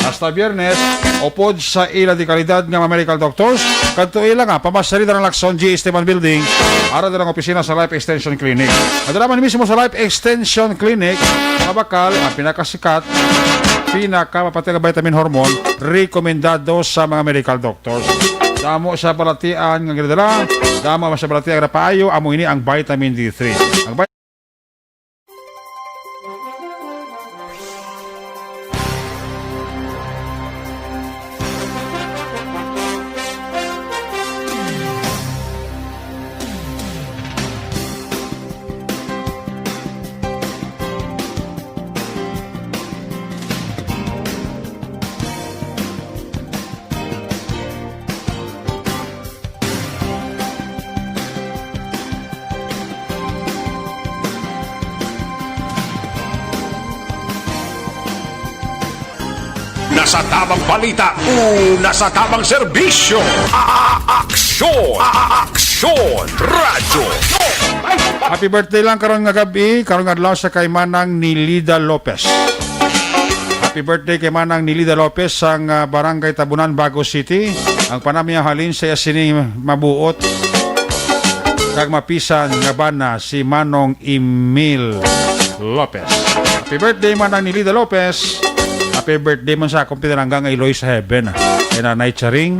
hasta Biyernes upod sa ila di kalidad nga medical doctors. Kadto ila nga, pamasalida ng Lacson G. Esteban Building, ara ng opisina sa Life Extension Clinic. Nadalaman mismo sa Life Extension Clinic, mga bakal, ang pinakasikat, pinakamapatid na vitamin hormone, rekomendado sa mga medical doctors. Damo sa balatian nga ginadala, damo sa balatian nga paayo, amo ini ang vitamin D3. Ang Nasa tamang balita, nasa tamang serbisyo. Aksyon! Aksyon! Radyo! happy birthday lang karon nga gabi, karon nga adlaw sa kay Manang Nilida Lopez. Happy birthday kay Manang Nilida Lopez ang Barangay Tabunan, Bago City. Ang panamiya halin sa sini mabuot kag mapisan nga bana si Manong Emil Lopez. Happy birthday Manang Nilida Lopez. Happy birthday man sa akong pinaranggang Iloy sa heaven. Kay Nanay Charing.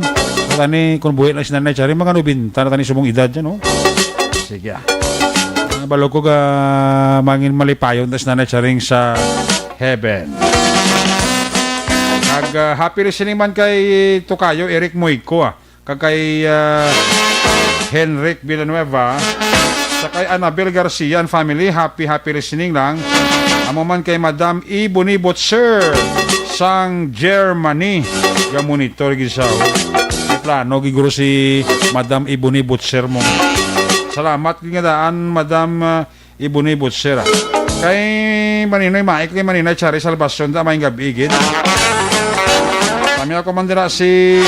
Tani kung buhay lang si Nanay Charing, mga nubinta na tani sumong edad dyan, no? Sige. Balog ko ga mangin malipayon tas Nanay Charing sa heaven. Happy listening man kay Tukayo Eric Moico, kag kay Henrik Villanueva, sa kay Annabel Garcia and family, happy listening lang. Amo man kay Madam E. Bonibot Sir sang Germany, ga monitor gisaw. Plano giguro si Madam E. Bonibot Sir mo. Salamat nga daan Madam E. Bonibot Sir. Kay Maninoy Maik, kay Maninoy Chari Salvacion da may gabigid. Kami ako man dira si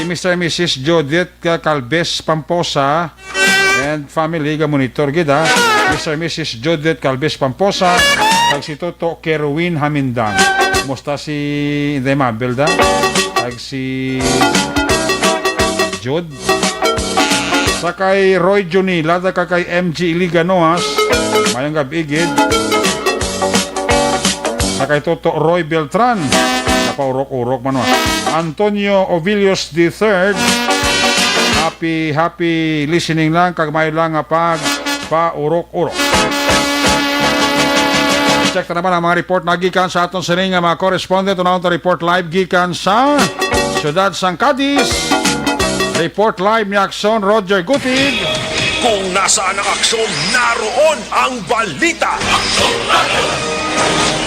Mr. and Mrs. Judith Calves Pamposa and family ga monitor gida. Mr. and Mrs. Judith Calves Pamposa kag si Toto Kerwin Hamindang. Musta si Inday Mabel da? Kag si Jud. Sa kay Roy Junila da kay MG Iliganoas mayang gabigid. Sa kay Toto Roy Beltran napaurok-urok man Antonio Ovilios III, happy listening lang, kag may lang nga pag paurok-urok. Check na naman ang mga report na gikan sa atong sining nga mga correspondent. Unang report live gikan sa Ciudad San Cadiz. Report live ni Aksyon Roger Gutig. Kung nasaan ang aksyon, naroon ang balita.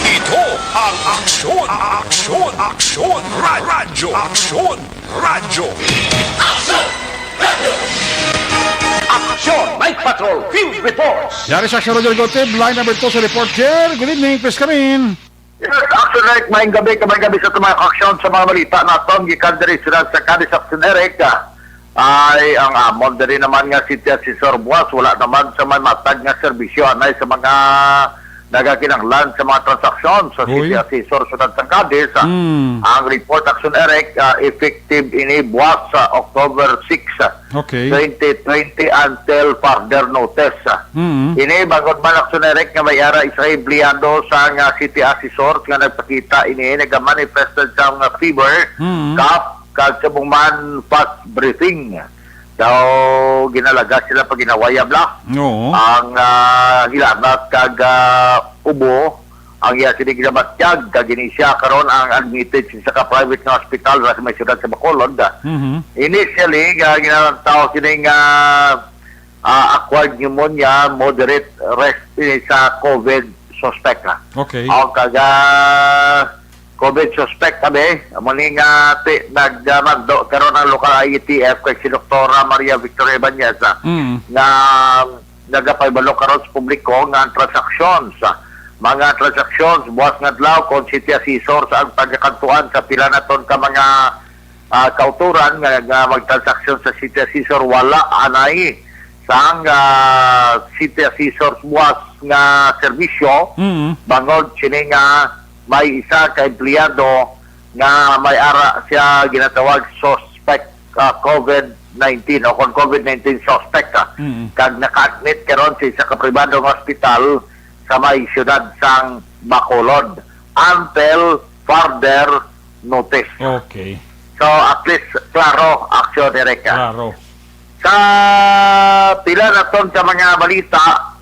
Ito ang aksyon, aksyon, aksyon, radyo, aksyon, radyo. Aksyon! Night Patrol Field Reports! Yari sa Aksyon Roger Gutig, line number 2 sa report chair. Good evening, please come in. Yes, Action Eric, maing gabi sa tumang aksyon sa mga balita natin. Gikan diri sila sa Cadiz Action Eric. Ay ang amon diri naman nga si Sir Buas, wala naman sa may matag nga serbisyo anay sa mga nagakinanglan sa mga transaksyon sa City Assessor Ciudad San Cadiz. Ang report Action Eric effective ini buwas sa October 6, 2020 until further notice. Ini bagod man Action Eric nga mayara isa empleyado sa nga City Assessor nga nagpakita ini nagamanifested sa nga fever, cough, kag sa man fast breathing. So, ginalaga sila pag ginawayab lang. Oo. Ang hilanat kag ubo, ang iya sila ginabatyag, kag inisya karon ang admitted sa ka-private na hospital sa may siyudad sa Bacolod. Initially, ginalantaw sining acquired pneumonia, moderate rest sa COVID suspect. Okay. O kag COVID suspect kami, muling nagmagdo karon ang local IETF kay si Dr. Maria Victoria Ibanez na nagapaybalok karon sa publiko nga transactions. Mga transactions buwas nga adlaw kon City Assessor sa ang pagkakantuan sa pila naton ka mga kauturan nga magtransaksyon sa city assessor wala anay sang city assessor buwas nga serbisyo bangod sini nga may isa ka empleyado nga may ara siya ginatawag suspect COVID-19 o kung COVID-19 suspect kag naka-admit karon sa isa ka pribadong hospital sa may siyudad sang Bacolod until further notice. Okay. So at least klaro aksyon direka. Klaro. Sa pila na ton sa mga balita,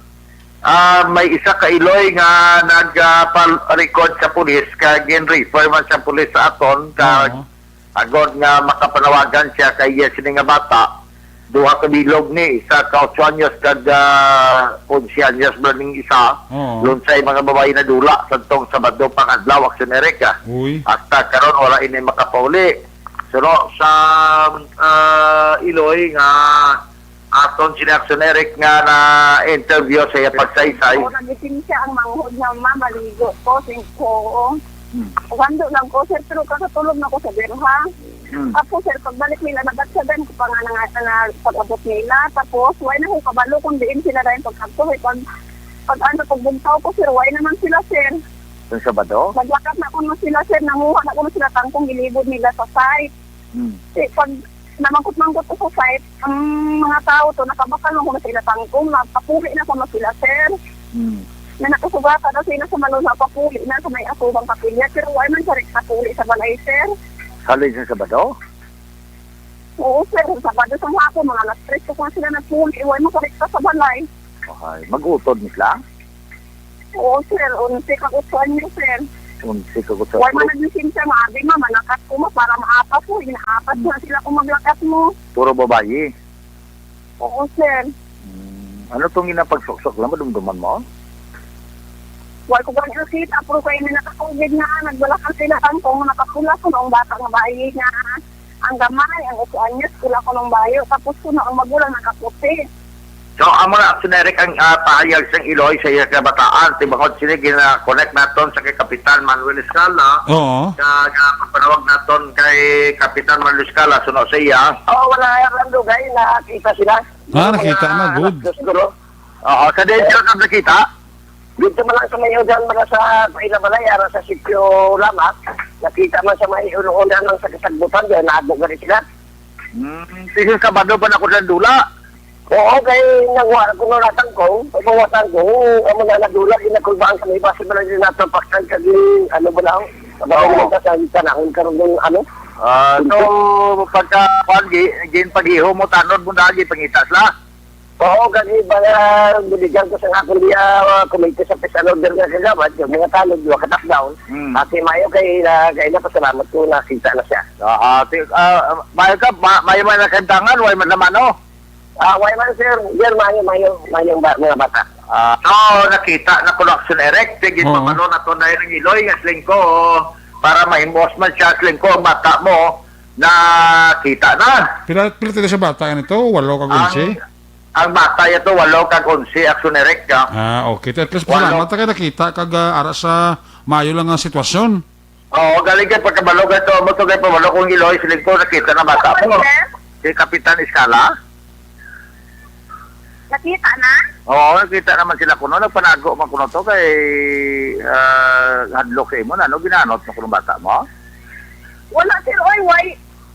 may isa ka Iloy nga nagpa-record sa pulis kag gin-refer man sa pulis sa aton kag agod nga makapanawagan siya kay sini nga bata. Duha ka bilog ni isa ka 8 anyos kag 11 anyos ning isa. Lunsay mga babae na dula sadtong Sabado pang adlaw aksyon Erika. Uy. Hasta karon wala ini makapauli. Pero sa Iloy nga aton si Action Eric nga na interview sa iya pagsaysay. Oo, nagising siya ang manghod na mamaligo ko, singko. Wando lang ko, sir, pero kakatulog na ko sa berha. Tapos, sir, pagbalik nila, nabatsagan ko pa nga na pag-abot nila. Tapos, why na ko kabalo kung diin sila rin pag-abto. Pag pagbuntaw ko, sir, why naman sila, sir. Sa Sabado? Naglakat na ko na sila, sir, nanguha na ko na sila tangkong gilibod nila sa site. Pag namangkot-mangkot ko sa site, ang mga tao to, nakabakal na ko na sila tangkong, napapuli na ko na sila, sir. Na nakasugata na sila sa malong napapuli na sa may asubang kapilya, pero why man siya rin kapuli sa balay, sir. Salid sa Sabado? Oo, sir, sa Sabado sa hapon, mga alas 3 ko na sila nagpuli, why man siya rin sa balay. Okay. Mag-utod ni sila? Oo, sir, unti kakutuan niyo, sir. Unsi ka ko sa Why man naglising siya, maabi ma, manakat ko mo para maapat mo, inaapat na sila kung maglakat mo. puro babae. Oo, sir. Ano tong ginapagsuksok lang madumduman mo? Why ko ba nakita, puro kayo na naka-COVID na, nagbalakan sila kung nakapula ko noong bata ng bayi na ang gamay, ang 8 anyos, kula ko ng bayo, tapos ko na ang magulang nakaputi. So, ang mga Action Eric ang pahayag sa Iloy sa iya kabataan, tibangod sila gina-connect naton sa kay Kapitan Manuel Escala. Oo. Panawag naton kay Kapitan Manuel Escala, suno sa iya. Oo, wala yung lugay, nakita sila. Nakita na, good. Siguro. Oo, sa Denjo na nakita. Dito man lang sa may udan, mga sa Pailabalay, ara sa sityo Lamak, nakita man sa may unuunan ng sa kasagbutan, dyan naabog na rin sila. Tingin Sabado ba na ko ng dula? Oo, kay nagwara ko na natang ko, pagmawatan ko, ang mga nadulag, inakulbaan kami, basi ba lang din natin paksan kagi, ano ba lang, sabaw mo ka sa tanahon karon ng ano. So, pagka pag-iho mo, tanod mo dagi, pangitas la? Oo, kasi ba binigyan ko sa nga kuliya, kumite sa pesan order nga kagabat, yung mga talog, yung katakdown, at mayo kay napasalamat ko, nakita na siya. May man nakantangan, way man naman, no? Why man sir, yan mayong mga bata. So, nakita na ko Action Eric, sige pa na to na yung Iloy, asling ko, para ma-imbos man siya, asling ko, ang bata mo, nakita na. Pila tayo sa bata yan ito? 8 ka gunsi? Ang bata ito, 8 kag 11, Action Eric. Okay. At least salamat kayo nakita kag ara sa mayo lang ang sitwasyon. Oo, galing kayo pagkabalog ito, mo ito kayo pabalog kong Iloy, asling ko, nakita na bata mo. Si Kapitan Escala. Nakita na? Oo, nakita naman sila kuno. Nagpanago man kuno to kay hadlok sa imo. Ano ginanot mo kuno bata mo? Wala, sir, oy, why?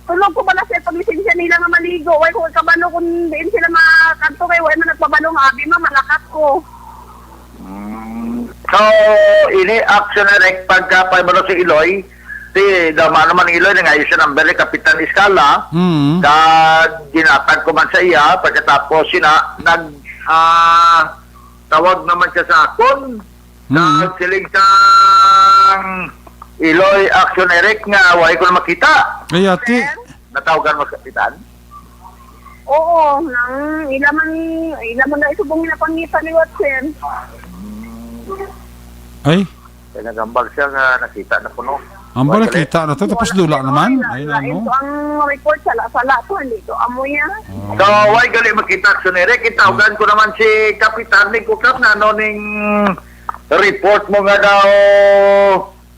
Tulog ko pala, sir, pag-lisensya nila nga maligo. Why ko kabalo kung diin sila makanto kay why man nagpabalo nga abi ma, malakat ko. So, ini Action Eric pagka paibalo si Iloy, si dama naman Iloy nga ayos siya ng beri Kapitan Escala. Ginatag ko man sa iya pagkatapos sina tawag naman siya sa akon. Nagsilig sang Iloy Action Eric nga way ko na makita. Ay, ati. Natawagan mo sa Kapitan? Oo, ilaman na isubong na pangitan ni Watson. Ay, Kaya nagambag siya nga nakita na kuno. ang ba nakita na to? Tapos dula naman. Ay, ano? Ito ang report sala-sala to, hindi to amoy yan. So, why gali makita Action Eric? Itawagan ko naman si Kapitan ni Kukap na ano ning report mo nga daw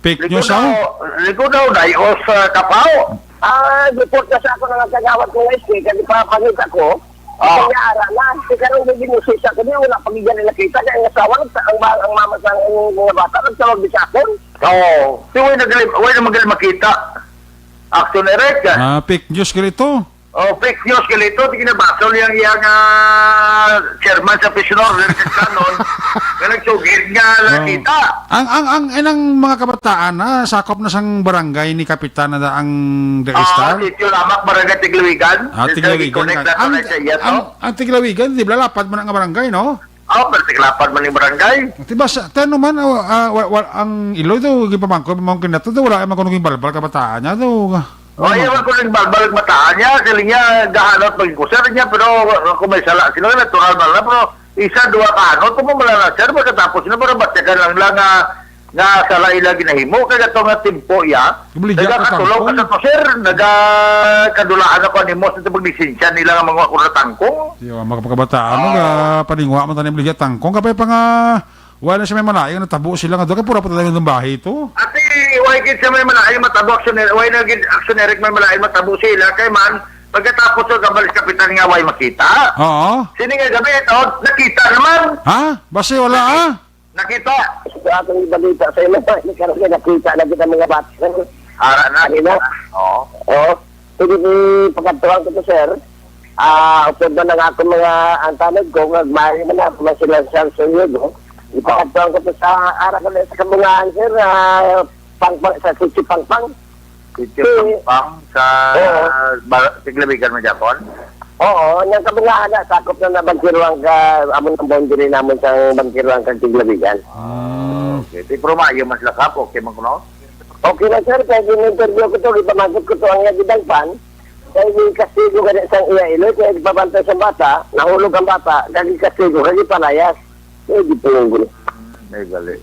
Fake news, ah? Liko daw, dayos Kapao. report na sa ako ng kagawad ko ng SK, kasi papangita ko, kaya ara na, kasi karong may ginusis ako, di wala pagigyan nila kita, kaya ang asawa, ang mama sa mga bata, nagtawag di sa akin. Oo. Di way na magaling makita. Action Eric. Fake news ka ito. Fake news ka ito, di kinabasol yung chairman sa Pisionor, Richard Canon, na nagsugid nga nakita. Ang mga kabataan na sakop na sang barangay ni Kapitan na ang Deristar. Sityo Lamak, Barangay Tiglawigan. Tiglawigan. Ang Tiglawigan, di ba lapad man ang barangay, no? Pero tiklapan man yung barangay. Diba, tano man, ang ilo ito, gipamangko, pamangkin na ito, wala ay makunuging balbal kabataan niya, ito. Ayaw ko rin balbalag mataan niya, sila niya gahanot magkuser niya, pero kung may sala sila, natural na lang, pero isa, dua kahanot, kung malala sir, pagkatapos na, pero ba't ka lang nga sala ila ginahimo, kaya ito nga timpo ya, nagkakatulong ka sa to sir, nagkakadulaan ako ni Mos, ito pag-lisensya nila nga mga kuratangkong. Yung mga kabataan, paningwa mo tanim ligya tangkong, kapay pa nga, wala siya may malayo, natabo sila nga doon, kaya pura pa tayo ng bahay ito. Ate, why gid sa may malayo matabo aksyoner, why na gid aksyoner may malayo matabo sila, kay man, pagkatapos sa gabalis kapitan nga why makita. Oo. Sini nga gabi ito, nakita naman. Ha? Basi wala Nakita. Sa atong ibalita sa ilo, karon nakita na kita mga bata. Ara na, ina. Oo. Sige, pagkatuan ko to, sir. Upod ba na nga ako mga antanod ko, magmahal man na, sila sa sunyo, ipakatuan ko to sa ara ko sa kabungaan, sir. Pangpang, sa Sitio Pangpang. Sitio Pangpang sa Tiglawigan mo, Japon? Oo, yung kabungaan na, sakop na nabangkiruan ka, amon ang boundary naman sa bangkiruan ka Tiglawigan. Okay. Di promayo mas lakap, okay man kuno? Okay na, sir. Kaya in-interview ko to, ipamagod ko to ang yagidagpan. Kaya i-kastigo ka na isang iya-ilo, kaya ipabantay sa bata, nahulog ang bata, kaya i-kastigo, kaya ipalayas. Kaya di po yung gulo. May gali.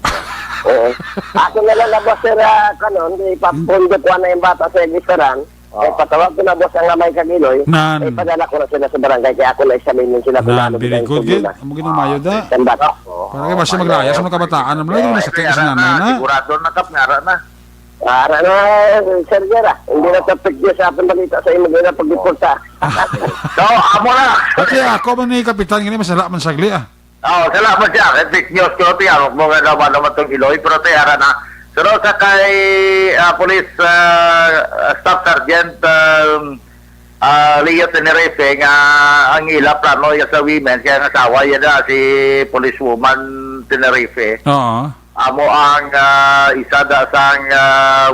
Oo. Ako na lang na boss, sir, kanon, ipapundo ko na yung bata sa registeran. Kaya patawag ko na boss ang lamay kagiloy. Kaya padala ko na sila sa barangay, kaya ako na isamin sila. Very good, good. Amo ginumayo da. Ang bata. Para kay basta maglayas sa mga kabataan, naman lang yung sakit sa nanay na. Sigurado na kap, ngara na. Ngara na, sir, Gera. Hindi na tapigyo sa ating balita sa imo, hindi na pag-reporta. So, amo na. Pati ako man ni Kapitan, gini masala man sagli salamat siya. Fake news ko, tiyarok mo nga naman itong Iloy, pero tiyara na. Pero sa kay Police Staff Sergeant Leo Tenerife, nga ang ila plano yung sa women, kaya nga asawa yan na si Policewoman Tenerife. Oo. Amo ang isa da sang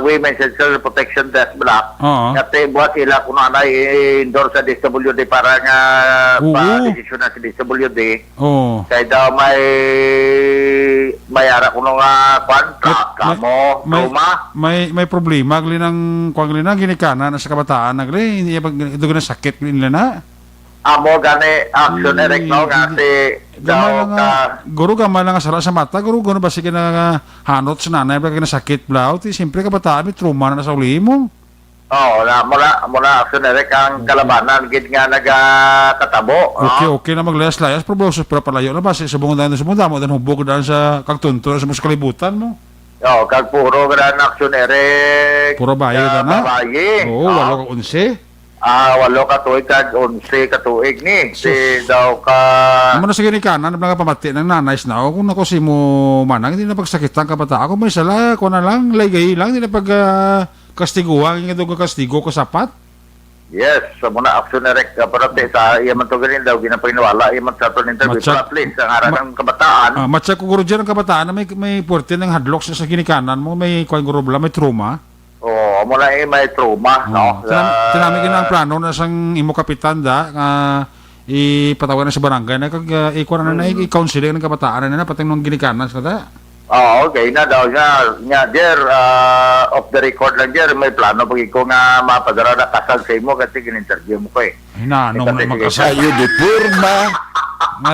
Women's and Child Protection Desk Block. Kasi buhat sila kung ano i-endorse sa DSWD para nga pa-desisyon na sa DSWD. Kaya daw may ara kuno nga contract kamo, Roma. May problema, gali ng ginikana na sa kabataan, gali, hindi ito na sakit nila na. Amo gani action Eric no kasi daw ka guru gamay lang asara sa mata guru gono basi na hanot sa nanay pag sakit blaw ti siyempre kabataan may trauma na sa uli mo. Na mula action Eric ang kalabanan gid nga nagkatabo. Okay na maglayas-layas pero palayo na basi subong dayon sa mundo mo dan hubog dan sa kagtunto sa mga kalibutan mo. Kag puro gran action Eric. Puro bayi na. Walo ka 11. 8 katuig kag 11 katuig ni si daw ka naman na sa ginikanan na pamati ng nanays na kung ako si mo manang hindi na pagsakitan ka bata ako may sala ko na lang laygay lang hindi na pag kastiguhan nga doon kastigo ko sapat. Yes, sa muna action na rek pero sa iyaman to ganin daw ginapinawala iyaman sa to interview para please ang aran ng kabataan. Matcha ko guro dyan ang kabataan na may puwerte ng hadlock sa ginikanan mo may kuwan guro bala may trauma. Mula may trauma, no? Tinamig na ang plano na sang imo kapitan da, ipatawagan na sa barangay na ikuha na i-counseling ng kabataan na pati nung ginikanan sa da. Okay na daw nga der, off the record lang der, may plano pag ikaw nga mapadara na kasal sa imo kasi gin-interview mo ko eh. Nung magkasal. Ayo de purma. Nga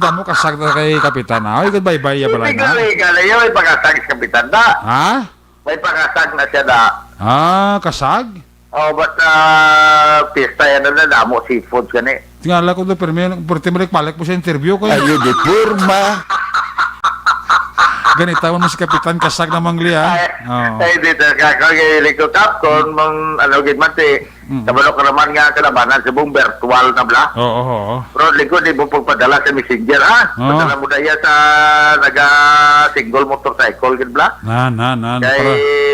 daw mo kasag na kay kapitan na. Ay, goodbye-bye ya pala na. Hindi may pagkasag sa kapitan da. Ha? May pagkasag na siya da. Kasag? But pista yan na damo seafood ka ni. Tingala ko doon, pero may balik mo sa interview ko. Ayo de purma. Ganita mo si Kapitan Kasag na mangli ha. Oo. Ay, dito kakagili ko kap kung ano gid man ti kabalo ka naman nga kalabanan sa buong virtual na bla. Oo. Pero likod di mo pagpadala sa messenger ha. Oo. Padala mo daya sa naga single motorcycle gid bla. Na.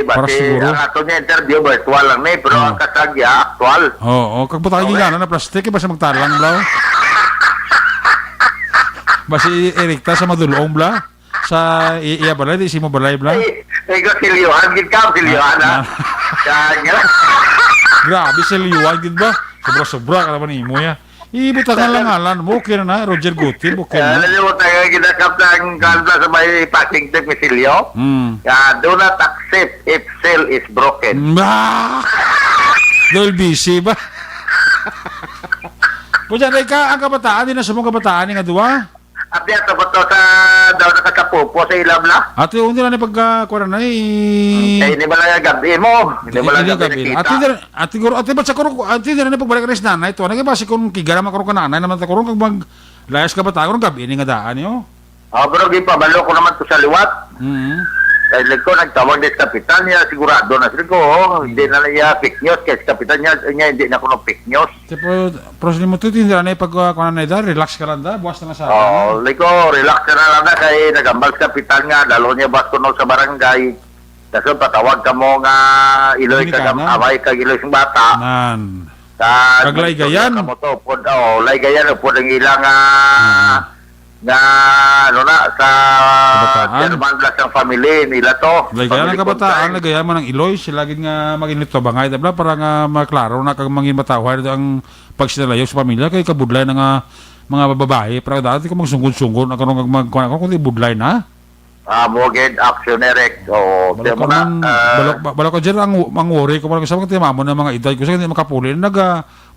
Para Bati siguro. ang ato niya interview virtual lang ni pero ang kasagya actual. Oo. Kagbutang yung gana na plastic, basta magtalang bla. Basta erikta sa madulong bla. Sa iya balay, di si mo balay bla. Ay ko silyohan gid ka silyohan ha. Kanya. Grabe sa liwan, gid ba? Sobra-sobra ka naman imo ya. Ibutangan lang ngalan mo, okay na, Roger Gutil, okay na. Alam mo tayo ginakap ng kanta sa may packing tape ni Silio. Do not accept if cell is broken. Dahil busy ba? Puja, ka ang kabataan, din na sa mga kabataan nga duwa. At yan, tapos to sa daw nakakapupo sa ilam na. Ate, hindi na pagkakuha na eh. Hindi ba lang gabi mo? Hindi ba lang gabi nakita? Ate, ba't sa kurong, ate, hindi na pagbalik ka rin sa nanay. Ito, nagibasi kung kigarama kurong ka nanay, naman ta kurong kag maglayas ka bataan, kurong gabi, ini nga daan yun. Pero gipabalo ko naman to sa liwat. Dahil ko nagtawag din sa kapitan niya, sigurado na sila ko, hindi na niya fake news, kasi kapitan niya hindi na kuno fake news. Pero sa mo ito, hindi na pagkuha na ito, relax ka lang da, buwas na sa Liko, relax ka na lang na, kay nagambal sa kapitan nga, dalo niya bas kuno sa barangay. Kasi patawag ka mo nga, iloy ka away ka iloy ng bata. Nan. Kag laygayan. Laygayan po ang ilang nga ano na sa German Blas ang family nila to. Laygayan ang kabataan, laygayan man ang iloy, sila gid nga maginit to bangay dabla para nga maklaro na kag mangin matawad ang pagsinalayo sa pamilya kay kabudlay na nga mga babae para dati ko magsungod-sungod na karon kag magkuan ko kundi budlay na. Mo gid action erect o balak ko dyan ang worry ko parang sa mga timamo ng mga edad ko sa hindi makapuli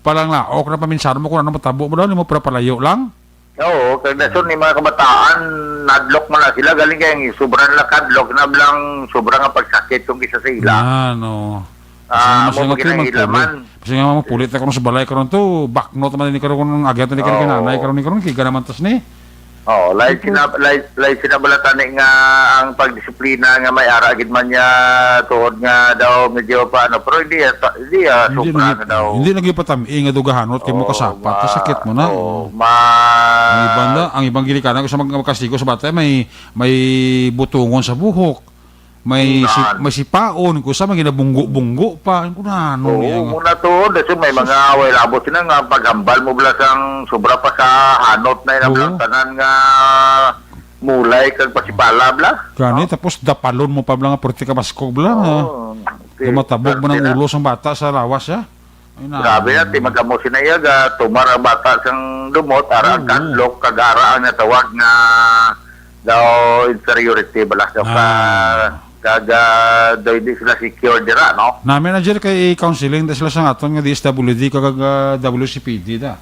palang laok na paminsano mo kung ano matabo mo daw mo para palayo lang. Oo, kaya ni mga kabataan, nadlock mo na sila. Galing kayong sobrang lakadlock na bilang sobrang nga pagsakit kung isa sa ila. Ano? Mo maginahilaman. Kasi nga mapulit ako sa balay karon to, backnote man ni karon ng agent ni karon nanay karon ni karon kiga naman tas ni. Oh, lay sinabalatan nga ang pagdisiplina nga may ara gid man niya tuod nga daw medyo pa ano pero hindi sobra na daw. Hindi nagipatami nga dugahanot kay mo kasapat sakit mo na. Ang ibang gilikanan ko sa magkastigo sa bata may butungon sa buhok. May sipaon ko sa mga ginabunggo-bunggo pa ko na ano niya. Muna to, kasi may mga away labot sila nga paghambal mo blas ang sobra pa sa hanot na inablang tanan nga mulay kag pasipala bla. Gani tapos dapalon mo pa bla nga porti ka baskog bla nga. Tumatabog mo ng ulo sa bata sa lawas ya. Grabe na, ti magamusin na iya ga tumar ang bata sang dumot ara ang kadlok kagara ang natawag nga daw inferiority bala daw kaga daw hindi sila secure dira, no? Namin na dyan kay counseling da sila sa aton nga DSWD kag WCPD da.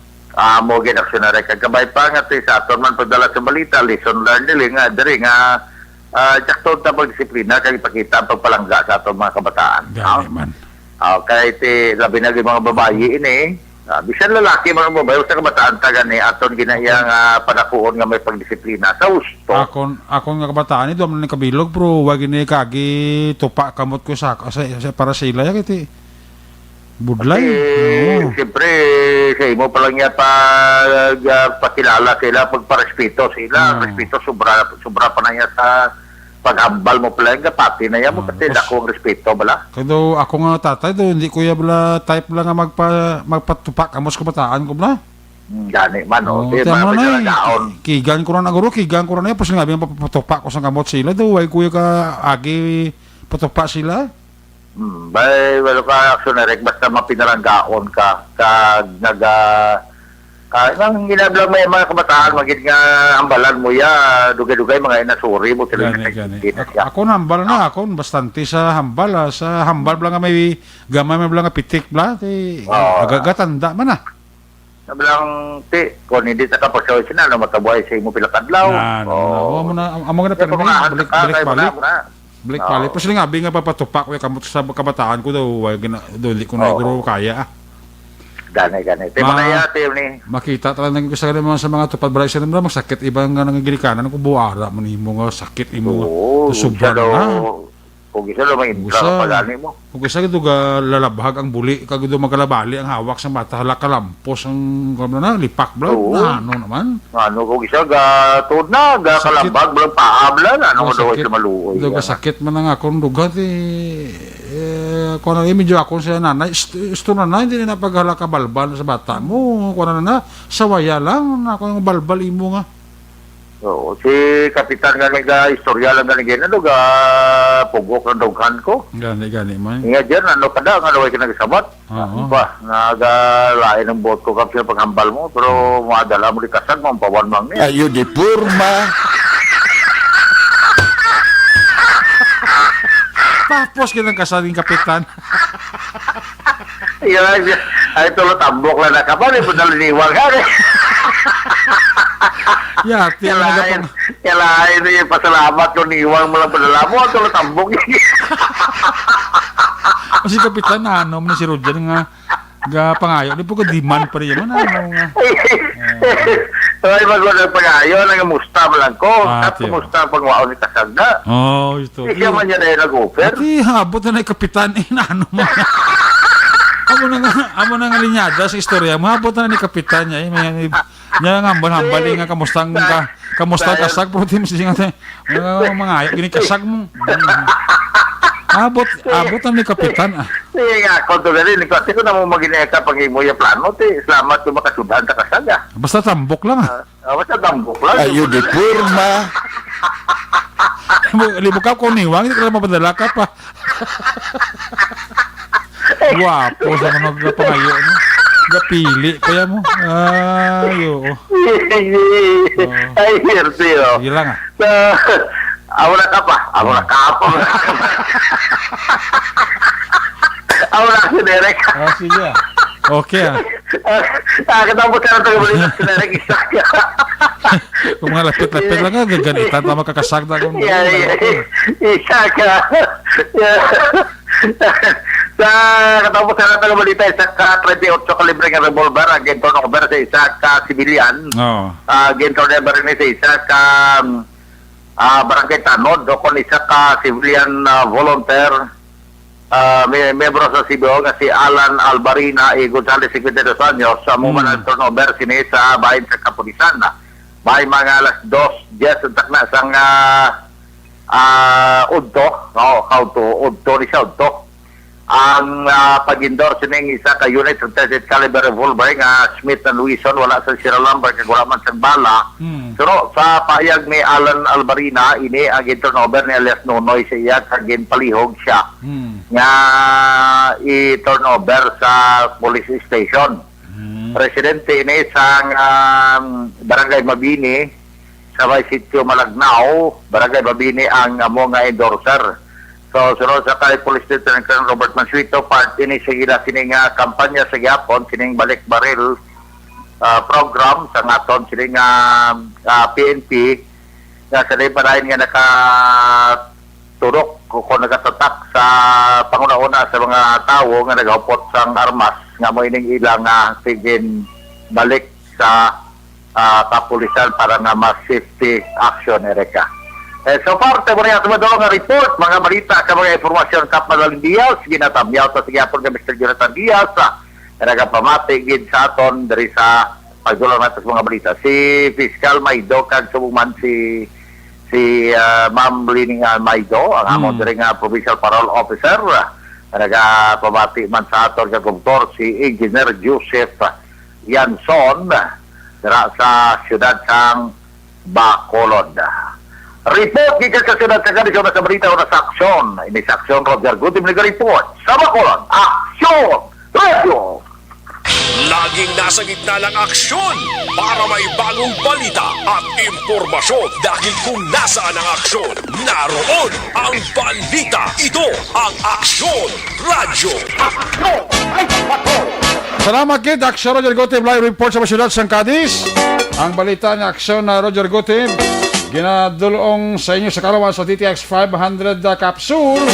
Mo ginaksyonary kagabay pa nga sa aton man pagdala sa balita, lesson learned nila nga diri nga sakto ta pagdisiplina kag ipakita ang pagpalangga sa aton mga kabataan. Dali man. Kahit labi na mga babae ini, bisan lalaki mga babae sa kabataan taga ni aton ginayang panakuon nga may pagdisiplina sa gusto. Akon nga kabataan ni duman ni kabilog pero wag ni kagi tupa kamot ko sa para sa ila kiti budlay. Siyempre sa imo pa lang niya pakilala sila pagparespeto sila, respeto sobra pa na niya sa paghambal mo pala nga pati na yan mo kasi ako ang respeto bala. Kaya ako nga tatay do hindi ko ya bala type lang nga magpatupak amos kabataan ko bala. Gani man o. Kigan ko na guro, kigan ko na yan. Pas nga bing papatupak ko sa kamot sila do. Huwag kuya ka agi patupak sila. Wala ka action na basta mapinaranggaon ka nang ginablang may mga kabataan magiging nga ambalan mo ya dugay-dugay mga inasuri mo sila. Ako na hambal na ako bastante sa hambal blang nga may gamay may blang nga pitik bla agagatanda man na nablang kung hindi sa kapasyaw sina na matabuhay sa imo pilakadlaw amo na pero balik pero sila nga abi nga papatupak kamot sa kabataan ko daw hindi ko na iguro kaya Gani. Di ba na yate yun eh? Makita talaga ng gusto naman sa mga tupad balay sa naman masakit ibang nga nangagilikanan kung buwara mo ni mo nga sakit imo nga Oo, subra na. kung isa daw may intra Usa. ka pagani mo. Kung gusto ka ga lalabhag ang buli kag do magalabali ang hawak sa mata hala kalampos ang kamo na lipak bro. Oo. Ano naman? Ano kung isa ga tuod na, ga Sakit. kalambag, balang paablan, ano Oh, daw sakit. sa maluoy. Do sakit man nga akong dugat kung ano medyo ako sa nanay isto na hindi na paghala ka balbal sa bata mo kung ano na sawaya lang ako yung balbal imo nga. Oo, si Kapitan nga nga istorya lang nga gina ga pugok ng dughan ko. Gani man. Nga dyan, ano ka da, nga naway ka nagsabat. Oo. Ano ba, nagalain ng bot ko kapag paghambal mo, pero madala mo di kasag mo, ang pawan mang niya. Ayo di purma. Tapos kinang kasaging kapitan. Ay, tulo tambok lang na kapal, eh, punta liniwag ka rin. Yati ang nagapang Kailangan yung pasalamat ko niwang mo lang padala mo, tulo tambok. si kapitan na ano man si Roger nga ga pangayo di po ko demand pa rin man ano nga. Ay, magwala pag-ayo, nangamusta mo lang ko. Ah, At tiyo. kumusta pag wao ni kasag na. Oh, ito. Hindi man niya na nag-offer. Ati habot na kapitan na ano mo. Amo na nga linyada sa istorya. Mahabot na ni kapitan niya. May niya nga hambal nga kamusta kasag pero di mo siya nga mga ayok gini kasag mo. Abot na ni kapitan ah. Sige nga, konto galing. Kasi ko na mo magineka pag imo yung plano, salamat ko makasudahan ka kasag ah. Basta tambok lang ah. Basta tambok lang. Ayo di purma. Libo ka ko niwang, hindi ka lang mapadala ka pa. Wapo sa mga pangayo no. Gapili kaya mo. Ayo. Ay, hirti oh. Sige lang ah. Amo na ka pa. Amo na ka pa. Amo na si Derek. Sige ah. Okay ah. Katapos ka na tagabalik si Derek isa ka. Kung mga lapit-lapit lang nga, gaganitan na makakasagda kung Isa ka. Sa katapos ka na tagabalita isa ka 38 kalibre nga revolver, again turnover sa isa ka civilian. Oo. Again turnover rin sa isa ka barangay Tanod, o kung isa ka civilian volunteer, membro sa CBO nga si Alan Albarina e Gonzales 52 anyos sa moment ng turnover sini sa bahin sa Kapulisan. May mga alas 2:10 untak na sang udto, udto ni siya udto. Ang pag-indor sining isa ka unit ng 38 caliber revolver nga Smith & Wesson, wala sa serial number kag wala man sa bala. Pero sa payag ni Alan Albarina ini ang turnover ni alias Nonoy sa iya kag palihog siya nga i-turnover sa police station. Presidente ini sang Barangay Mabini sa may sitio Malagnaw, Barangay Mabini ang amo nga endorser. So, sunod sa kay Police Lieutenant Colonel Robert Mansueto, part ini sa gila sining kampanya sa Gyapon, sining balik baril program sa ngaton sining PNP nga sa padayon nga nakaturok kung nakatatak sa pangunahuna sa mga tao nga nagahupot sang armas nga mo ining ilang tigin balik sa kapulisan para nga mas safety action Erika. So far, tayo rin ang nga report, mga balita, ka mga informasyon kap Madaling Diaz, ginatamyaw sa sigapon ka Mr. Jonathan Diaz, nagapamatigid sa aton dari sa pagdulang natin sa mga balita. Si Fiscal Maido, kag sumuman si Ma'am Lining Maido, ang amon dari nga Provincial Parole Officer, nagapamati man sa aton kagumtor si Engineer Joseph Yanson, dara sa siyudad sang Bacolod. Report gikan sa siyudad sa Gadisyon sa balita o na sa aksyon. Ini sa aksyon Roger Gutim nag-report sa Bacolod. Aksyon! Radio! Laging nasa gitna ng aksyon para may bagong balita at impormasyon dahil kung nasaan ang aksyon, naroon ang balita. Ito ang Aksyon Radio. Salamat kid, Aksyon Roger Gutim, live report sa syudad sang Cadiz. Ang balita ni Aksyon na Roger Gutim, ginadulong sa inyo sa karawan sa TTX 500 capsule.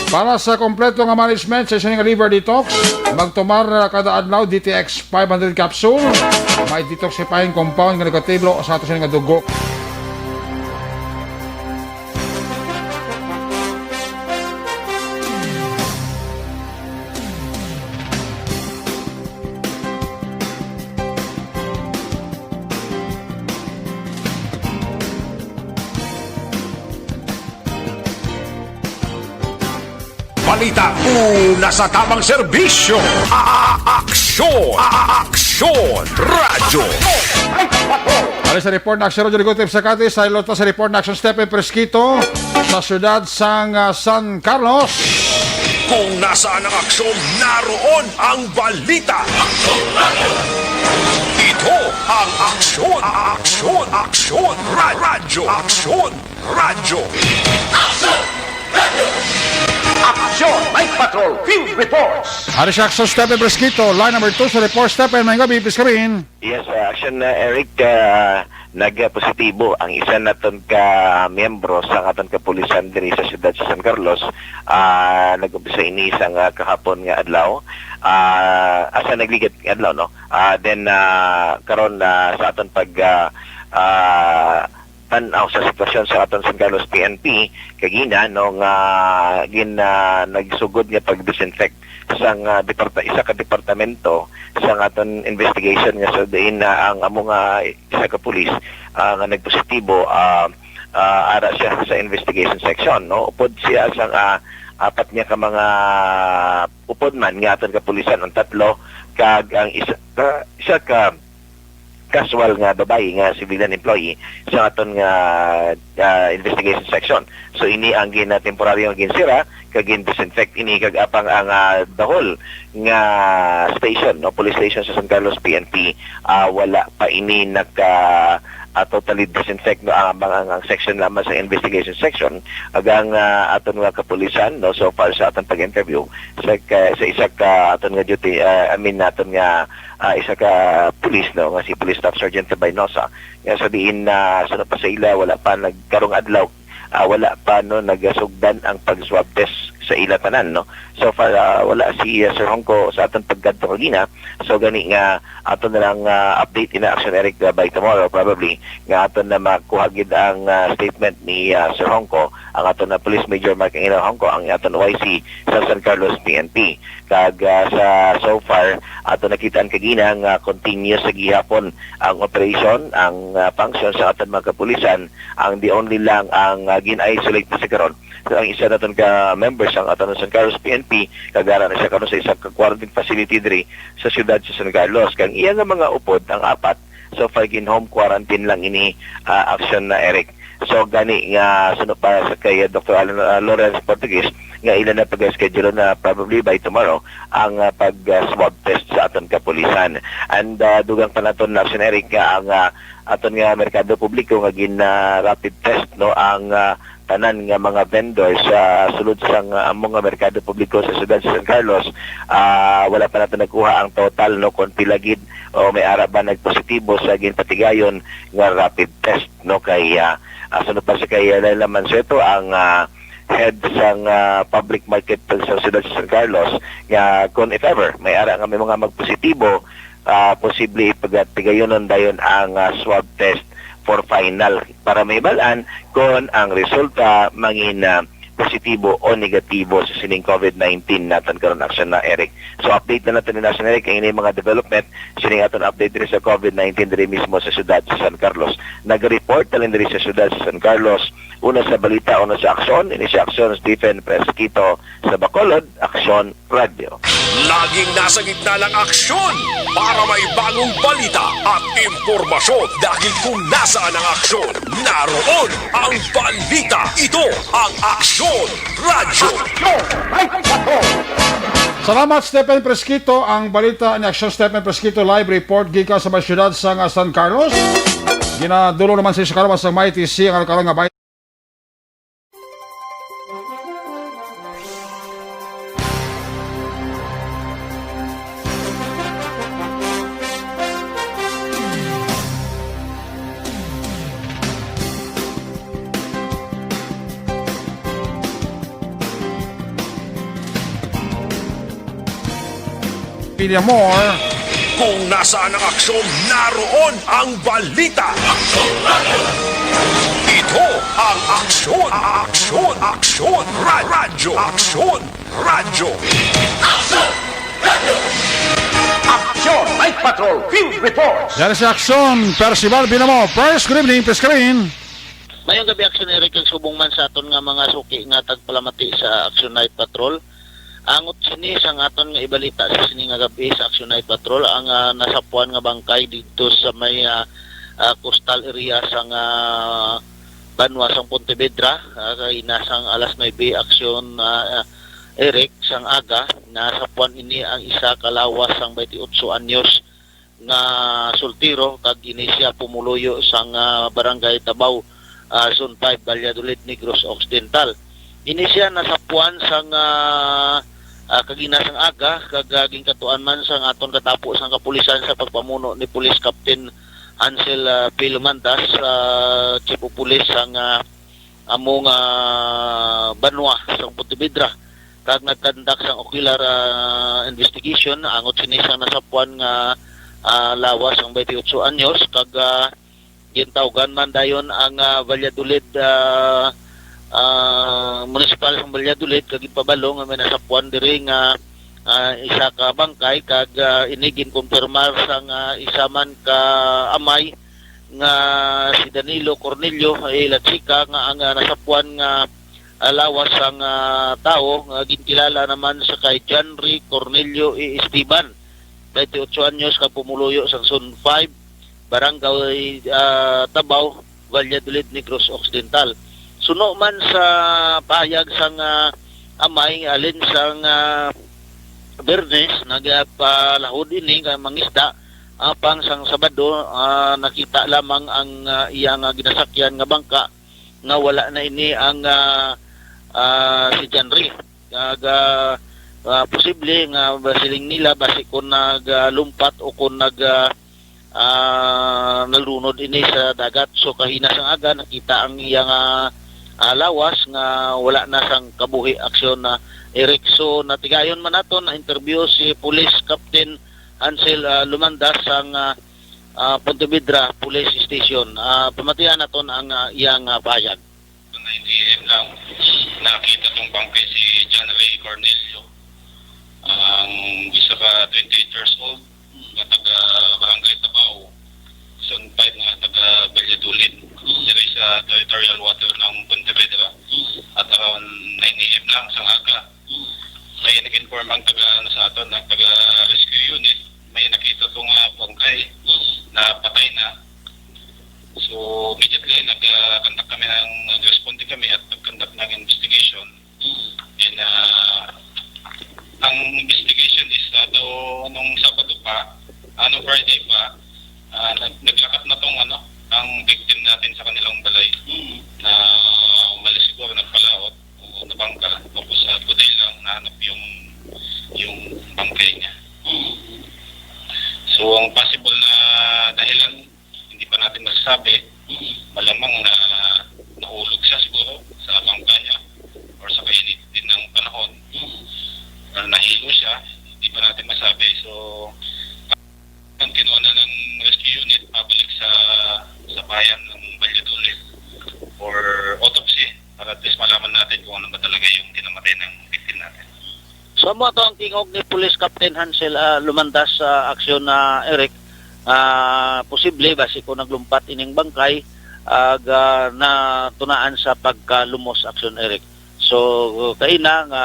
Para sa kompleto nga management sa inyong liver detox, magtumar kada adlaw DTX 500 capsule. May detoxifying compound nga negatiblo sa ato sa nga dugo. Balita una sa tamang serbisyo. Aksyon! Aksyon! Radyo! Alis sa report na aksyon, Rodrigo Gutip sa Cati, sa ilota sa report na aksyon Stephen Presquito sa syudad sang San Carlos. Kung nasaan ang aksyon, naroon ang balita. Ito ang aksyon! Aksyon! Aksyon! Radyo! Aksyon! Radyo! Aksyon! Night Patrol Field Reports! Alis sa aksyon Stephen Presquito, line number 2 sa report. Stephen, may gabi, please kamin. Yes, action na Eric, nagpositibo ang isa naton ka miyembro sa aton kapulisan diri sa siyudad sa San Carlos. Nag-umpisa ini sang kahapon nga adlaw. Asa nagligat nga adlaw, no? Then karon sa aton pag tanaw sa sitwasyon sa aton San Carlos PNP kagina nung nagsugod nga pag-disinfect sang isa ka departamento sa aton investigation nga so diin ang among isa ka pulis nga nagpositibo ara siya sa investigation section, no? Upod siya sang apat niya ka mga upod man nga aton kapulisan ang tatlo kag ang isa ka casual nga babae nga civilian employee sa aton nga investigation section. So ini ang temporary nga ginsira kag disinfect ini kag apang ang dahol nga station, no, police station sa San Carlos PNP wala pa ini nagka totally disinfect, no, ang section lamang sa investigation section agang aton nga kapulisan, no, so far sa aton pag-interview sa isa ka aton nga duty aton nga isa ka police, no, nga si Police Staff Sergeant Baynosa nga sabihin na sunod pa sa ila wala pa nagkarong adlaw wala pa no nagasugdan ang pag-swab test sa ila tanan, no. So far wala si Sir Hongko sa aton paggadto kagina. So gani nga aton na lang update ina action Eric by tomorrow probably nga aton na makuha gid ang statement ni Sir Hongko, ang aton na Police Major Mark Angelo Hongko, ang aton YC sa San Carlos PNP. Kag sa so far aton nakitaan kagina nga continuous sa gihapon ang operation, ang function sa aton mga kapulisan. Ang the only lang ang gin-isolate na sa karon ang isa naton ka members ang aton San Carlos PNP kagara na siya karon sa isang quarantine facility diri sa siyudad sa San Carlos. Kang iya nga mga upod ang apat so far gin home quarantine lang ini action na Eric. So gani nga sunod pa sa kay Dr. Alan Lawrence Portuguese nga ilan na pag-schedule na probably by tomorrow ang pag-swab test sa aton kapulisan. And dugang pa naton na action Eric ang aton nga merkado publiko nga gin rapid test, no, ang tanan nga mga vendors sa sulod sang among nga merkado publiko sa siyudad sa San Carlos. Wala pa natin nakuha ang total, no, kung pilagid o may ara ba nagpositibo sa ginpatigayon nga rapid test, no, kay sunod pa sa kay Laila Mansueto ang head sang public market sa siyudad sa San Carlos nga kung if ever may ara nga may mga magpositibo posible ipagatigayonon dayon ang swab test for final para may balaan kung ang resulta mangin positibo o negatibo sa sining COVID-19 natin karon action na Eric. So update na natin ni Action Eric ang mga development sining aton update diri sa COVID-19 diri mismo sa siyudad sa San Carlos. Nag-report talin diri sa siyudad sa San Carlos una sa balita, una sa aksyon, ini sa aksyon Stephen Presquito sa Bacolod, Aksyon Radio. Laging nasa gitna ng aksyon para may bagong balita at impormasyon dahil kung nasaan ang aksyon, naroon ang balita. Ito ang Aksyon Radyo. Salamat Stephen Presquito. Ang balita ni Aksyon Stephen Presquito live report gikan sa siyudad sa San Carlos. Ginadulo naman sa karon sa MITC ang karon nga Villamor. Kung nasaan ang aksyon, naroon ang balita. Ito ang aksyon, radyo, aksyon, radyo. Aksyon, Night Patrol, Field Reports. Yan si Aksyon, Percival Villamor. First, good evening, please screen. Mayong gabi, Aksyon Eric, ang subong man sa aton nga mga suki nga tagpalamati sa Action Night Patrol. Angot sini sa aton nga ibalita sa sini nga gabi sa Action Night Patrol ang nasapuan nga bangkay dito sa may coastal area sa Banwa sang Pontevedra kay nasang alas 9 Aksyon Eric sang aga nasapuan ini ang isa kalawas sang 28 anyos nga sultiro kag ini siya pumuluyo sang barangay Tabaw Zone 5 Valladolid Negros Occidental. Ini siya nasapuan sang kaginasang aga kagaging katuan man sang aton katapos sang kapulisan sa pagpamuno ni Police Captain Ansel Pilumantas, Chief of Police sang among Banwa sang Pontevedra kag nagkandak sang ocular investigation angot sini sang nasapuan nga lawas ang 28 anyos kag gintawgan man dayon ang Valladolid municipal sa Valladolid kag ipabalo nga may nasapuan diri nga isa ka bangkay kag inigin kumpirmar sang isa man ka amay nga si Danilo Cornelio Lachica nga ang nasapuan nga lawas sang tao nga ginkilala naman sa kay Janry Cornelio Esteban 28 anyos kag pumuluyo sa Zone 5 Barangay Tabaw Valladolid Negros Occidental. Suno man sa pahayag sang amay alin sang Bernes nagpalahod ini nga mangisda pang sang Sabado nakita lamang ang iyang ginasakyan nga bangka nga wala na ini ang si Janry kag posible nga basiling nila basi kung naglumpat o kung nalunod ini sa dagat so kahina sang aga nakita ang iyang lawas nga wala na sang kabuhi aksyon na Eric. So natigayon man naton na interview si Police Captain Ansel Lumandas sang Pontevedra Police Station. Pamatian naton ang iyang pahayag. 9 AM lang nakita tong bangkay si John Ray Cornelio ang isa ka 28 years old nga taga Barangay Tabaw Zone 5 nga taga Valladolid diri sa territorial water ng Pontevedra at around 9 AM lang sa aga may nag-inform ang taga sa aton ng taga rescue unit may nakita tong bangkay na patay na so immediately nag-conduct kami nag-responde kami at nag-conduct ng investigation and ang investigation is nung Sabado pa nung Friday pa naglakat na tong ang victim natin sa kanilang balay na umalis siguro nagpalaot o nabangka tapos today lang nahanap yung bangkay niya. So ang possible na dahilan hindi pa natin masasabi malamang na nahulog siya siguro sa bangka niya or sa kainit din ng panahon or nahilo siya hindi pa natin masabi. So ang kinuha ng rescue unit pabalik sa bayan ng Valladolid for autopsy para at least malaman natin kung ano ba talaga yung kinamatay ng victim natin. So mo to ang tingog ni Police Captain Hansel Lumandas sa aksyon na Eric posible basi kung naglumpat ining bangkay na tunaan sa pagkalumos aksyon Eric. So kaina nga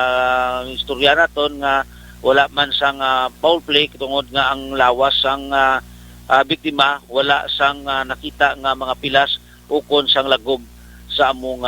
istorya naton nga wala man sang foul play tungod nga ang lawas sang biktima wala sang nakita nga mga pilas ukon sang lagob sa among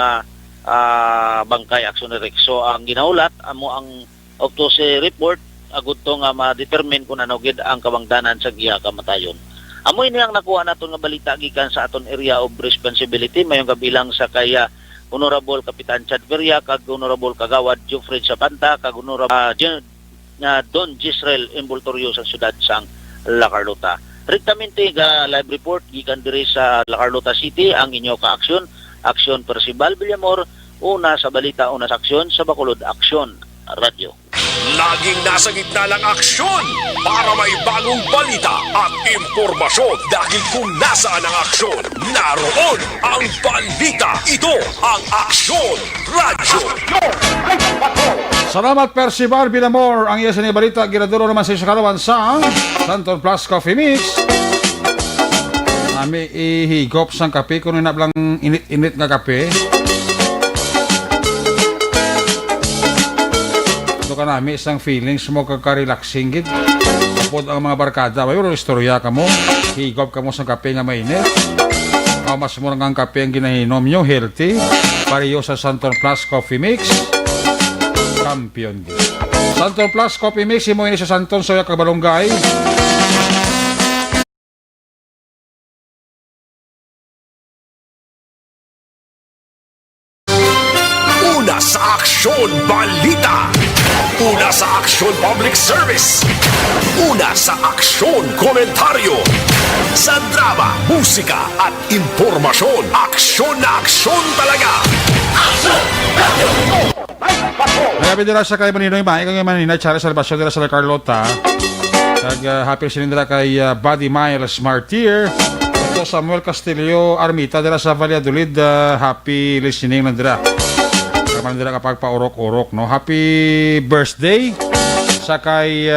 bangkay aksyon Eric. So ang ginaulat amo ang autopsy report agud to nga ma-determine kung ano gid ang kabangdanan sa giya kamatayon. Amo ini ang nakuha naton nga balita gikan sa aton area of responsibility mayong kabilang sa kaya Honorable Kapitan Chad Veria kag Honorable Kagawad Jeffrey Sapanta kag Honorable Don Gisrel Embultorio sa siyudad sang La Carlota. Direktamente ga live report gikan diri sa La Carlota City ang inyo ka aksyon, Aksyon Percival Villamor, una sa balita, una sa aksyon sa Bacolod Aksyon Radio. Laging nasa gitna ng aksyon para may bagong balita at impormasyon. Dahil kung nasaan ang aksyon, naroon ang balita. Ito ang Aksyon Radyo. Salamat Percival Villamor. Ang iya sa balita, ginaduro naman sa Kalawan sa Santon Plus Coffee Mix. Nami ihigop sang kape kung nablang init-init nga kape. Ito ka nami isang feelings mo kaka-relaxing gid. Kapod ang mga barkada, mayroon istorya ka mo, higop ka mo sang kape nga mainit. Mas mura nga ang kape ang ginahinom nyo, healthy. Pareho sa Santon Plus Coffee Mix. Champion din. Santon Plus Coffee Mix, imo ini sa Santon Soya Kabalonggay. Una sa Aksyon Balita. Una sa Aksyon Public Service. Una sa Aksyon Komentaryo. Sa drama, musika at impormasyon. Aksyon na aksyon talaga. Nagabi dira sa kay Maninoy Mai, kay Maninoy Charles Salvacion dira sa Carlota. Happy sinindra kay Buddy Miles Martir. Ito Samuel Castillo Armita dira sa Valladolid. Happy listening na dira. Kaman dira kapag paurok-urok, no? Happy birthday sa kay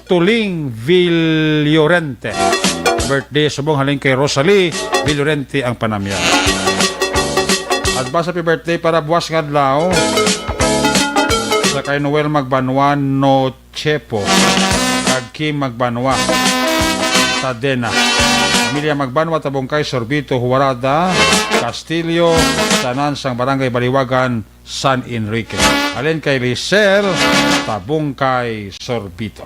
Tuling Villorente. Birthday subong haling kay Rosalie Villorente ang panamya. Advance happy birthday para buwas nga adlaw sa kay Noel Magbanwa no Chepo kag Kim Magbanwa sa Dena. Pamilya Magbanwa Tabungkay Sorbito Huwarada Castillo tanan sang Barangay Baliwagan San Enrique. Alin kay Lisel Tabungkay Sorbito.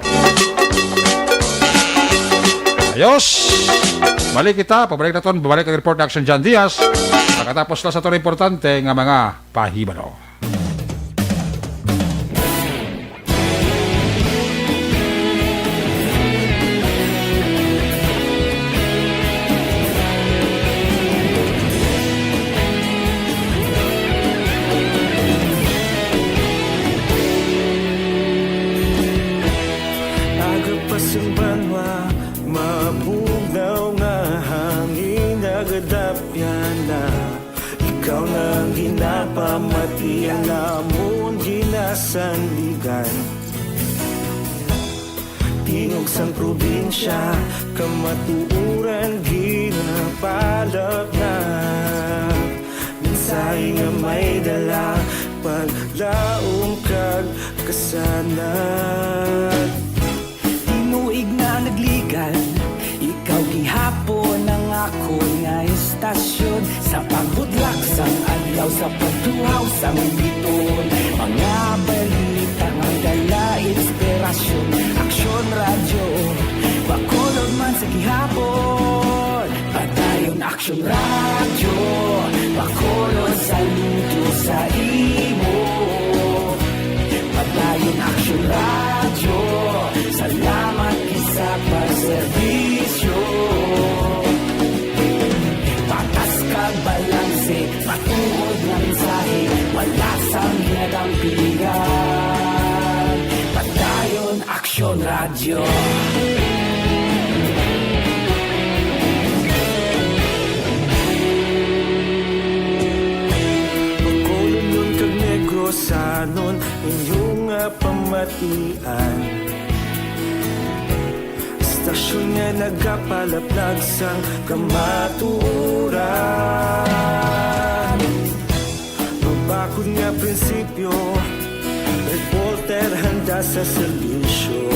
Ayos! Balik kita, pabalik na ton, babalik ang report na Action John Diaz. Pagkatapos na sa ito importante nga mga pahibalo. Ikaw nang ginapamati ang amon ginasandigan. Tingog sang probinsya, kamatuuran ginapalap na. Minsay nga may dala, paglaong kag kasanad. Tinuig na nagligan, ikaw gihapon ang ako nga istasyon. Sa pagbudlak sang adlaw, sa pagtuhaw sang biton. Mga balita ang dala, inspirasyon. Aksyon Radyo, bakulog man sa gihapon. Patayon Aksyon Radyo, bakulog sa luto sa imo. Patayon Aksyon Radyo, salamat isa pagserbisyo. Patas kag balanse, patuod na mensahe, wala sang ginadang pilihan. Patayon Aksyon Radyo. Pagkulong nun kag Negrosanon, inyong pamatian. Stasyon nga nagapalaplag sang kamaturan. Mabakod nga prinsipyo, reporter handa sa serbisyo.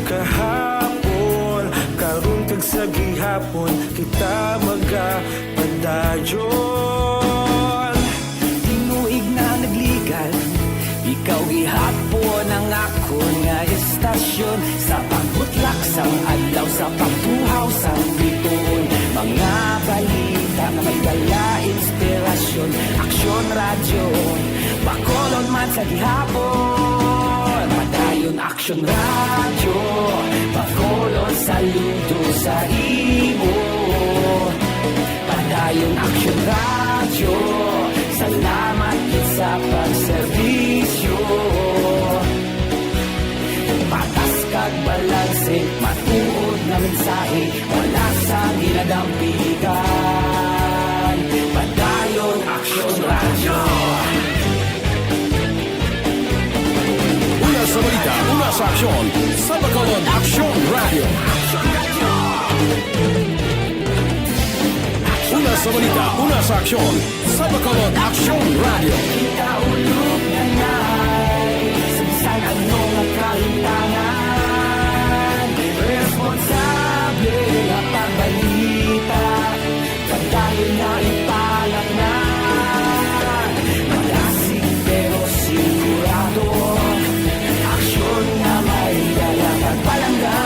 Kahapon, karun kag sa gihapon, kita magapadayon. Tinuig na nagligan, ikaw gihapon ang ako nga istasyon. Sa pagbutlak sang adlaw, sa pagtuhaw sang biton. Mga balita na may dala, inspirasyon. Aksyon Radyo, bakolon man sa gihapon. Padayon Aksyon Radyo, bakolon sa luto sa imo. Padayon Aksyon Radyo, salamat sa pagservisyo. sa aksyon sa Bacolod Action Radio. Una sa balita, una sa aksyon sa Bacolod Action Radio. Responsable at pagbalita, pagdayo na ipalak na. Malasig pero sigurado, aksyon na may dalang at palangga.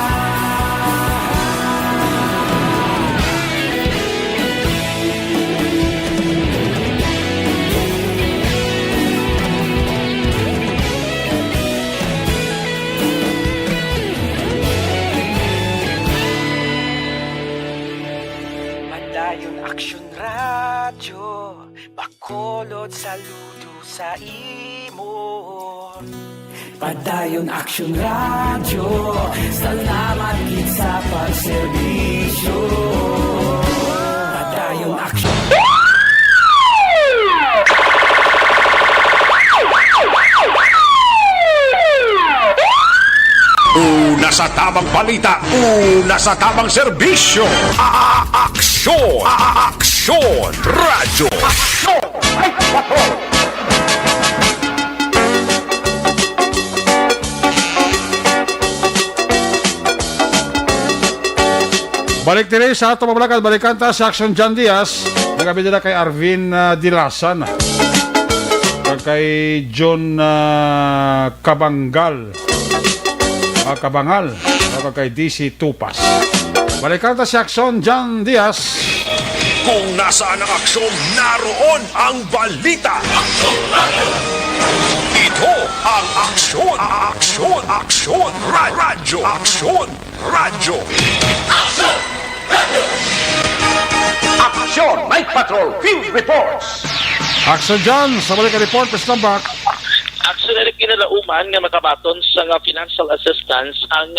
Madayon Aksyon Radyo, Bacolod saludo sa imo. Padayon Aksyon Radyo, salamat gid sa pagserbisyo. Padayon Aksyon Una sa tamang balita, una sa tamang serbisyo. Aksyon! Aksyon! Radyo! Aksyon! Ay, patrol! Balik din sa ato mabalakad, balikan ta sa Action John Diaz. Nagabi nila kay Arvin Dilasan. Kay John Kabangal. Kabangal. Kay DC Tupas. Balikan ta si Action John Diaz. Kung nasaan ang aksyon, naroon ang balita. Ito ang aksyon, aksyon, aksyon, radyo, aksyon, radyo. Aksyon, Night Patrol, Field Reports. Action John, sa balik report, Mr. Bak. Action na rin kinalauman nga makabaton sa financial assistance ang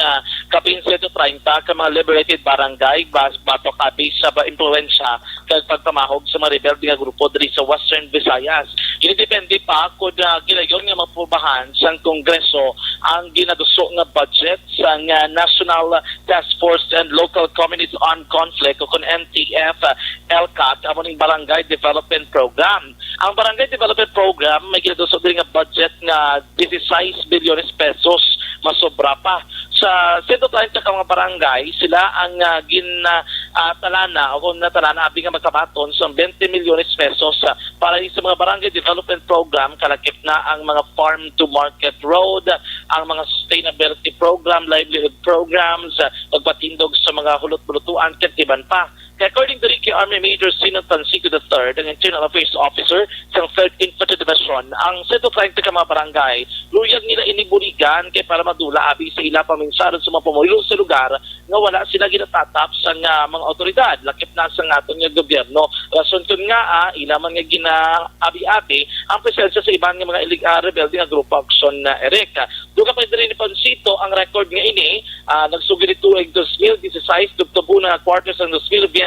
kapinse to 30 ka mga liberated barangay bato kabi sa impluensya kag pagpamahog sa mga rebelde nga grupo diri sa Western Visayas. Inidepende pa kung gilayon nga mapubahan sa Kongreso ang ginaduso nga budget sa National Task Force and Local Communities on Conflict o kung NTF LCAT ang Barangay Development Program. Ang Barangay Development Program may ginaduso diri nga budget nga 16 bilyones pesos, masobra pa. Sa 130 ka mga barangay, sila ang talana o kung natalana abi nga magkabaton sa 20 milyones pesos para sa mga barangay development program, kalakip na ang mga farm to market road, ang mga sustainability program, livelihood programs, pagpatindog sa mga hulot-bulutuan, katiban pa. Kaya according to Ricky Army Major Sino Tansico III, ang Internal Affairs Officer sa 13th Infantry Division, ang 130 ka mga barangay, luyag nila iniburigan kay para madula abi sa ila paminsaron sa mga pumulong sa lugar nga wala sila ginatatap sa mga otoridad, lakip na sa aton nga gobyerno. Rason kun nga ila man nga gina-abi-abi ang presensya sa ibang nga mga rebelde nga grupo Aksyon Eric. Duga pa din ni Pansito ang record nga ini, nagsugid tuig 2016 tubtubo na quarters ng 2020,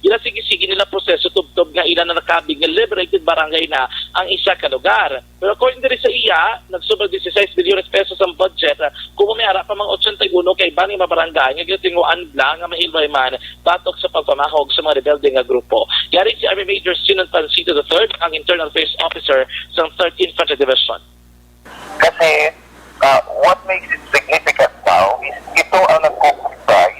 gila sige-sige nila proseso tubtob nga ila na nakabig nga liberated barangay na ang isa ka lugar. Pero according din sa iya, nagsubra 16 bilyones pesos ang budget, kung may ara pa mga 81 kay bani mga barangay nga ginatinguan lang nga mailbay man batok sa pagpamahog sa mga rebelde nga grupo. Yari si Army Major Sinon Pansito III, ang Internal Affairs Officer sa 13th Infantry Division. Kasi what makes it significant now is ito ang nagko-comprise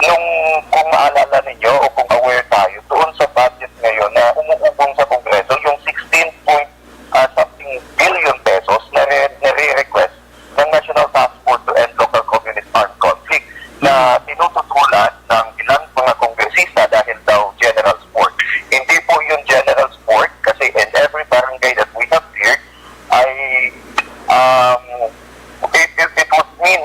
nung kung maalala ninyo o kung aware tayo doon sa budget ngayon na umuubong sa Kongreso yung 16.something billion pesos na nire-request ng National Task Force to End Local Communist Armed Conflict na tinututulan ng ilang mga kongresista dahil daw general sport. Hindi po yung general sport kasi in every barangay that we have here ay it would mean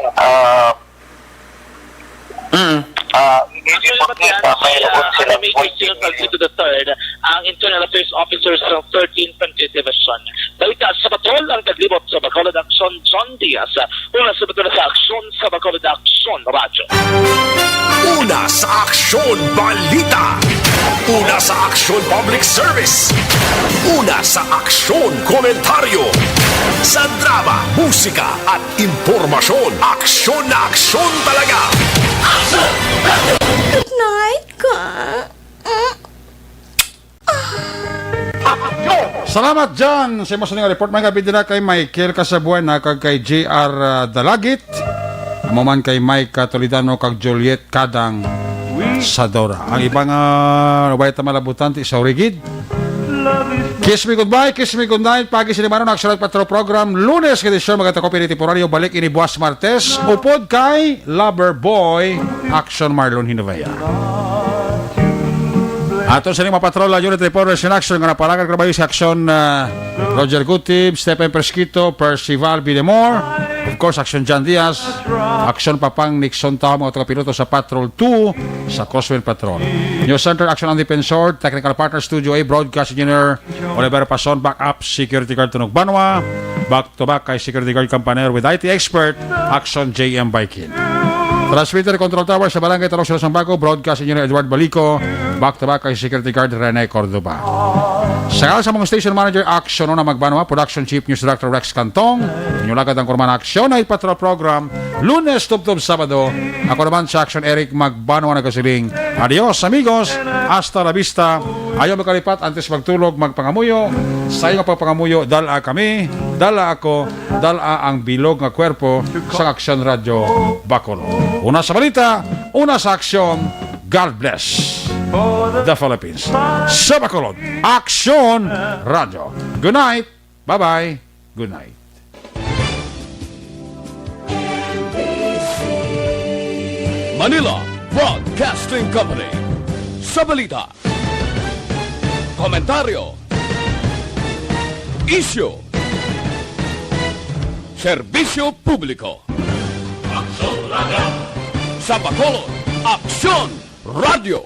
ang Internal Affairs Officer sa 13th Infantry Division. Balita sa patrol ang naglibot sa Bacolod Action John Diaz. Una sa patrol sa aksyon sa Bacolod Action Radyo. Una sa aksyon balita. Una sa aksyon public service. Una sa aksyon komentaryo. Sa drama, musika at impormasyon, aksyon na aksyon talaga. Good night, ka. Salamat dyan sa imo sa nga report. May kabidila kay Michael Casabuena kag kay JR Dalagit. Amo man kay Mike Toledano kag Juliet Kadang Sadora. Ang ibang bayat na malabutan sa Origid. Kiss me goodbye, kiss me good night. Pagi sinimano na Action Patrol Program. Lunes kay Desyon magata copy ni Temporaryo. Balik ini buwas Martes. Upod kay Lover Boy Action Marlon Hinovea. Ato sa mga patrol unit reporters in action nga napalagan trabaho si Action Roger Gutib, Stephen Persquito, Percival Bidemore, of course Action John Diaz, Action Papang Nixon Tao, mga taga-piloto sa Patrol 2 sa Crosswind Patrol. News Center Action on Defensor, Technical Partner Studio A, Broadcast Engineer Oliver Pason, Backup Security Guard Tunog Banwa, back to back kay Security Guard Campanero with IT Expert, Action JM Baikin. Transmitter Control Tower sa Barangay Talong Silasang Bago, Broadcast Engineer Edward Balico, back to back kay Security Guard Rene Cordoba. Sa mga Station Manager Action na Magbanwa, Production Chief News Director Rex Cantong, inyulagad ang kurman Action ay Patrol Program, Lunes, Tubtub, Sabado. Ako naman sa Action Eric Magbanwa nagkasiling. Adios amigos, hasta la vista. Ayaw makalipat, antes magtulog, magpangamuyo. Sa iyo pagpangamuyo, dala kami, dala ako, dala ang bilog nga kwerpo sa Action Radio Bacolod. Una sa balita, una sa aksyon. God bless the Philippines. Sa Bacolod, Action Radio. Good night. Bye-bye. Good night. Manila Broadcasting Company. Sa balita, komentaryo, isyu, serbisyo publiko. Aksyon Radio. Sa Bacolod, Aksyon Radio.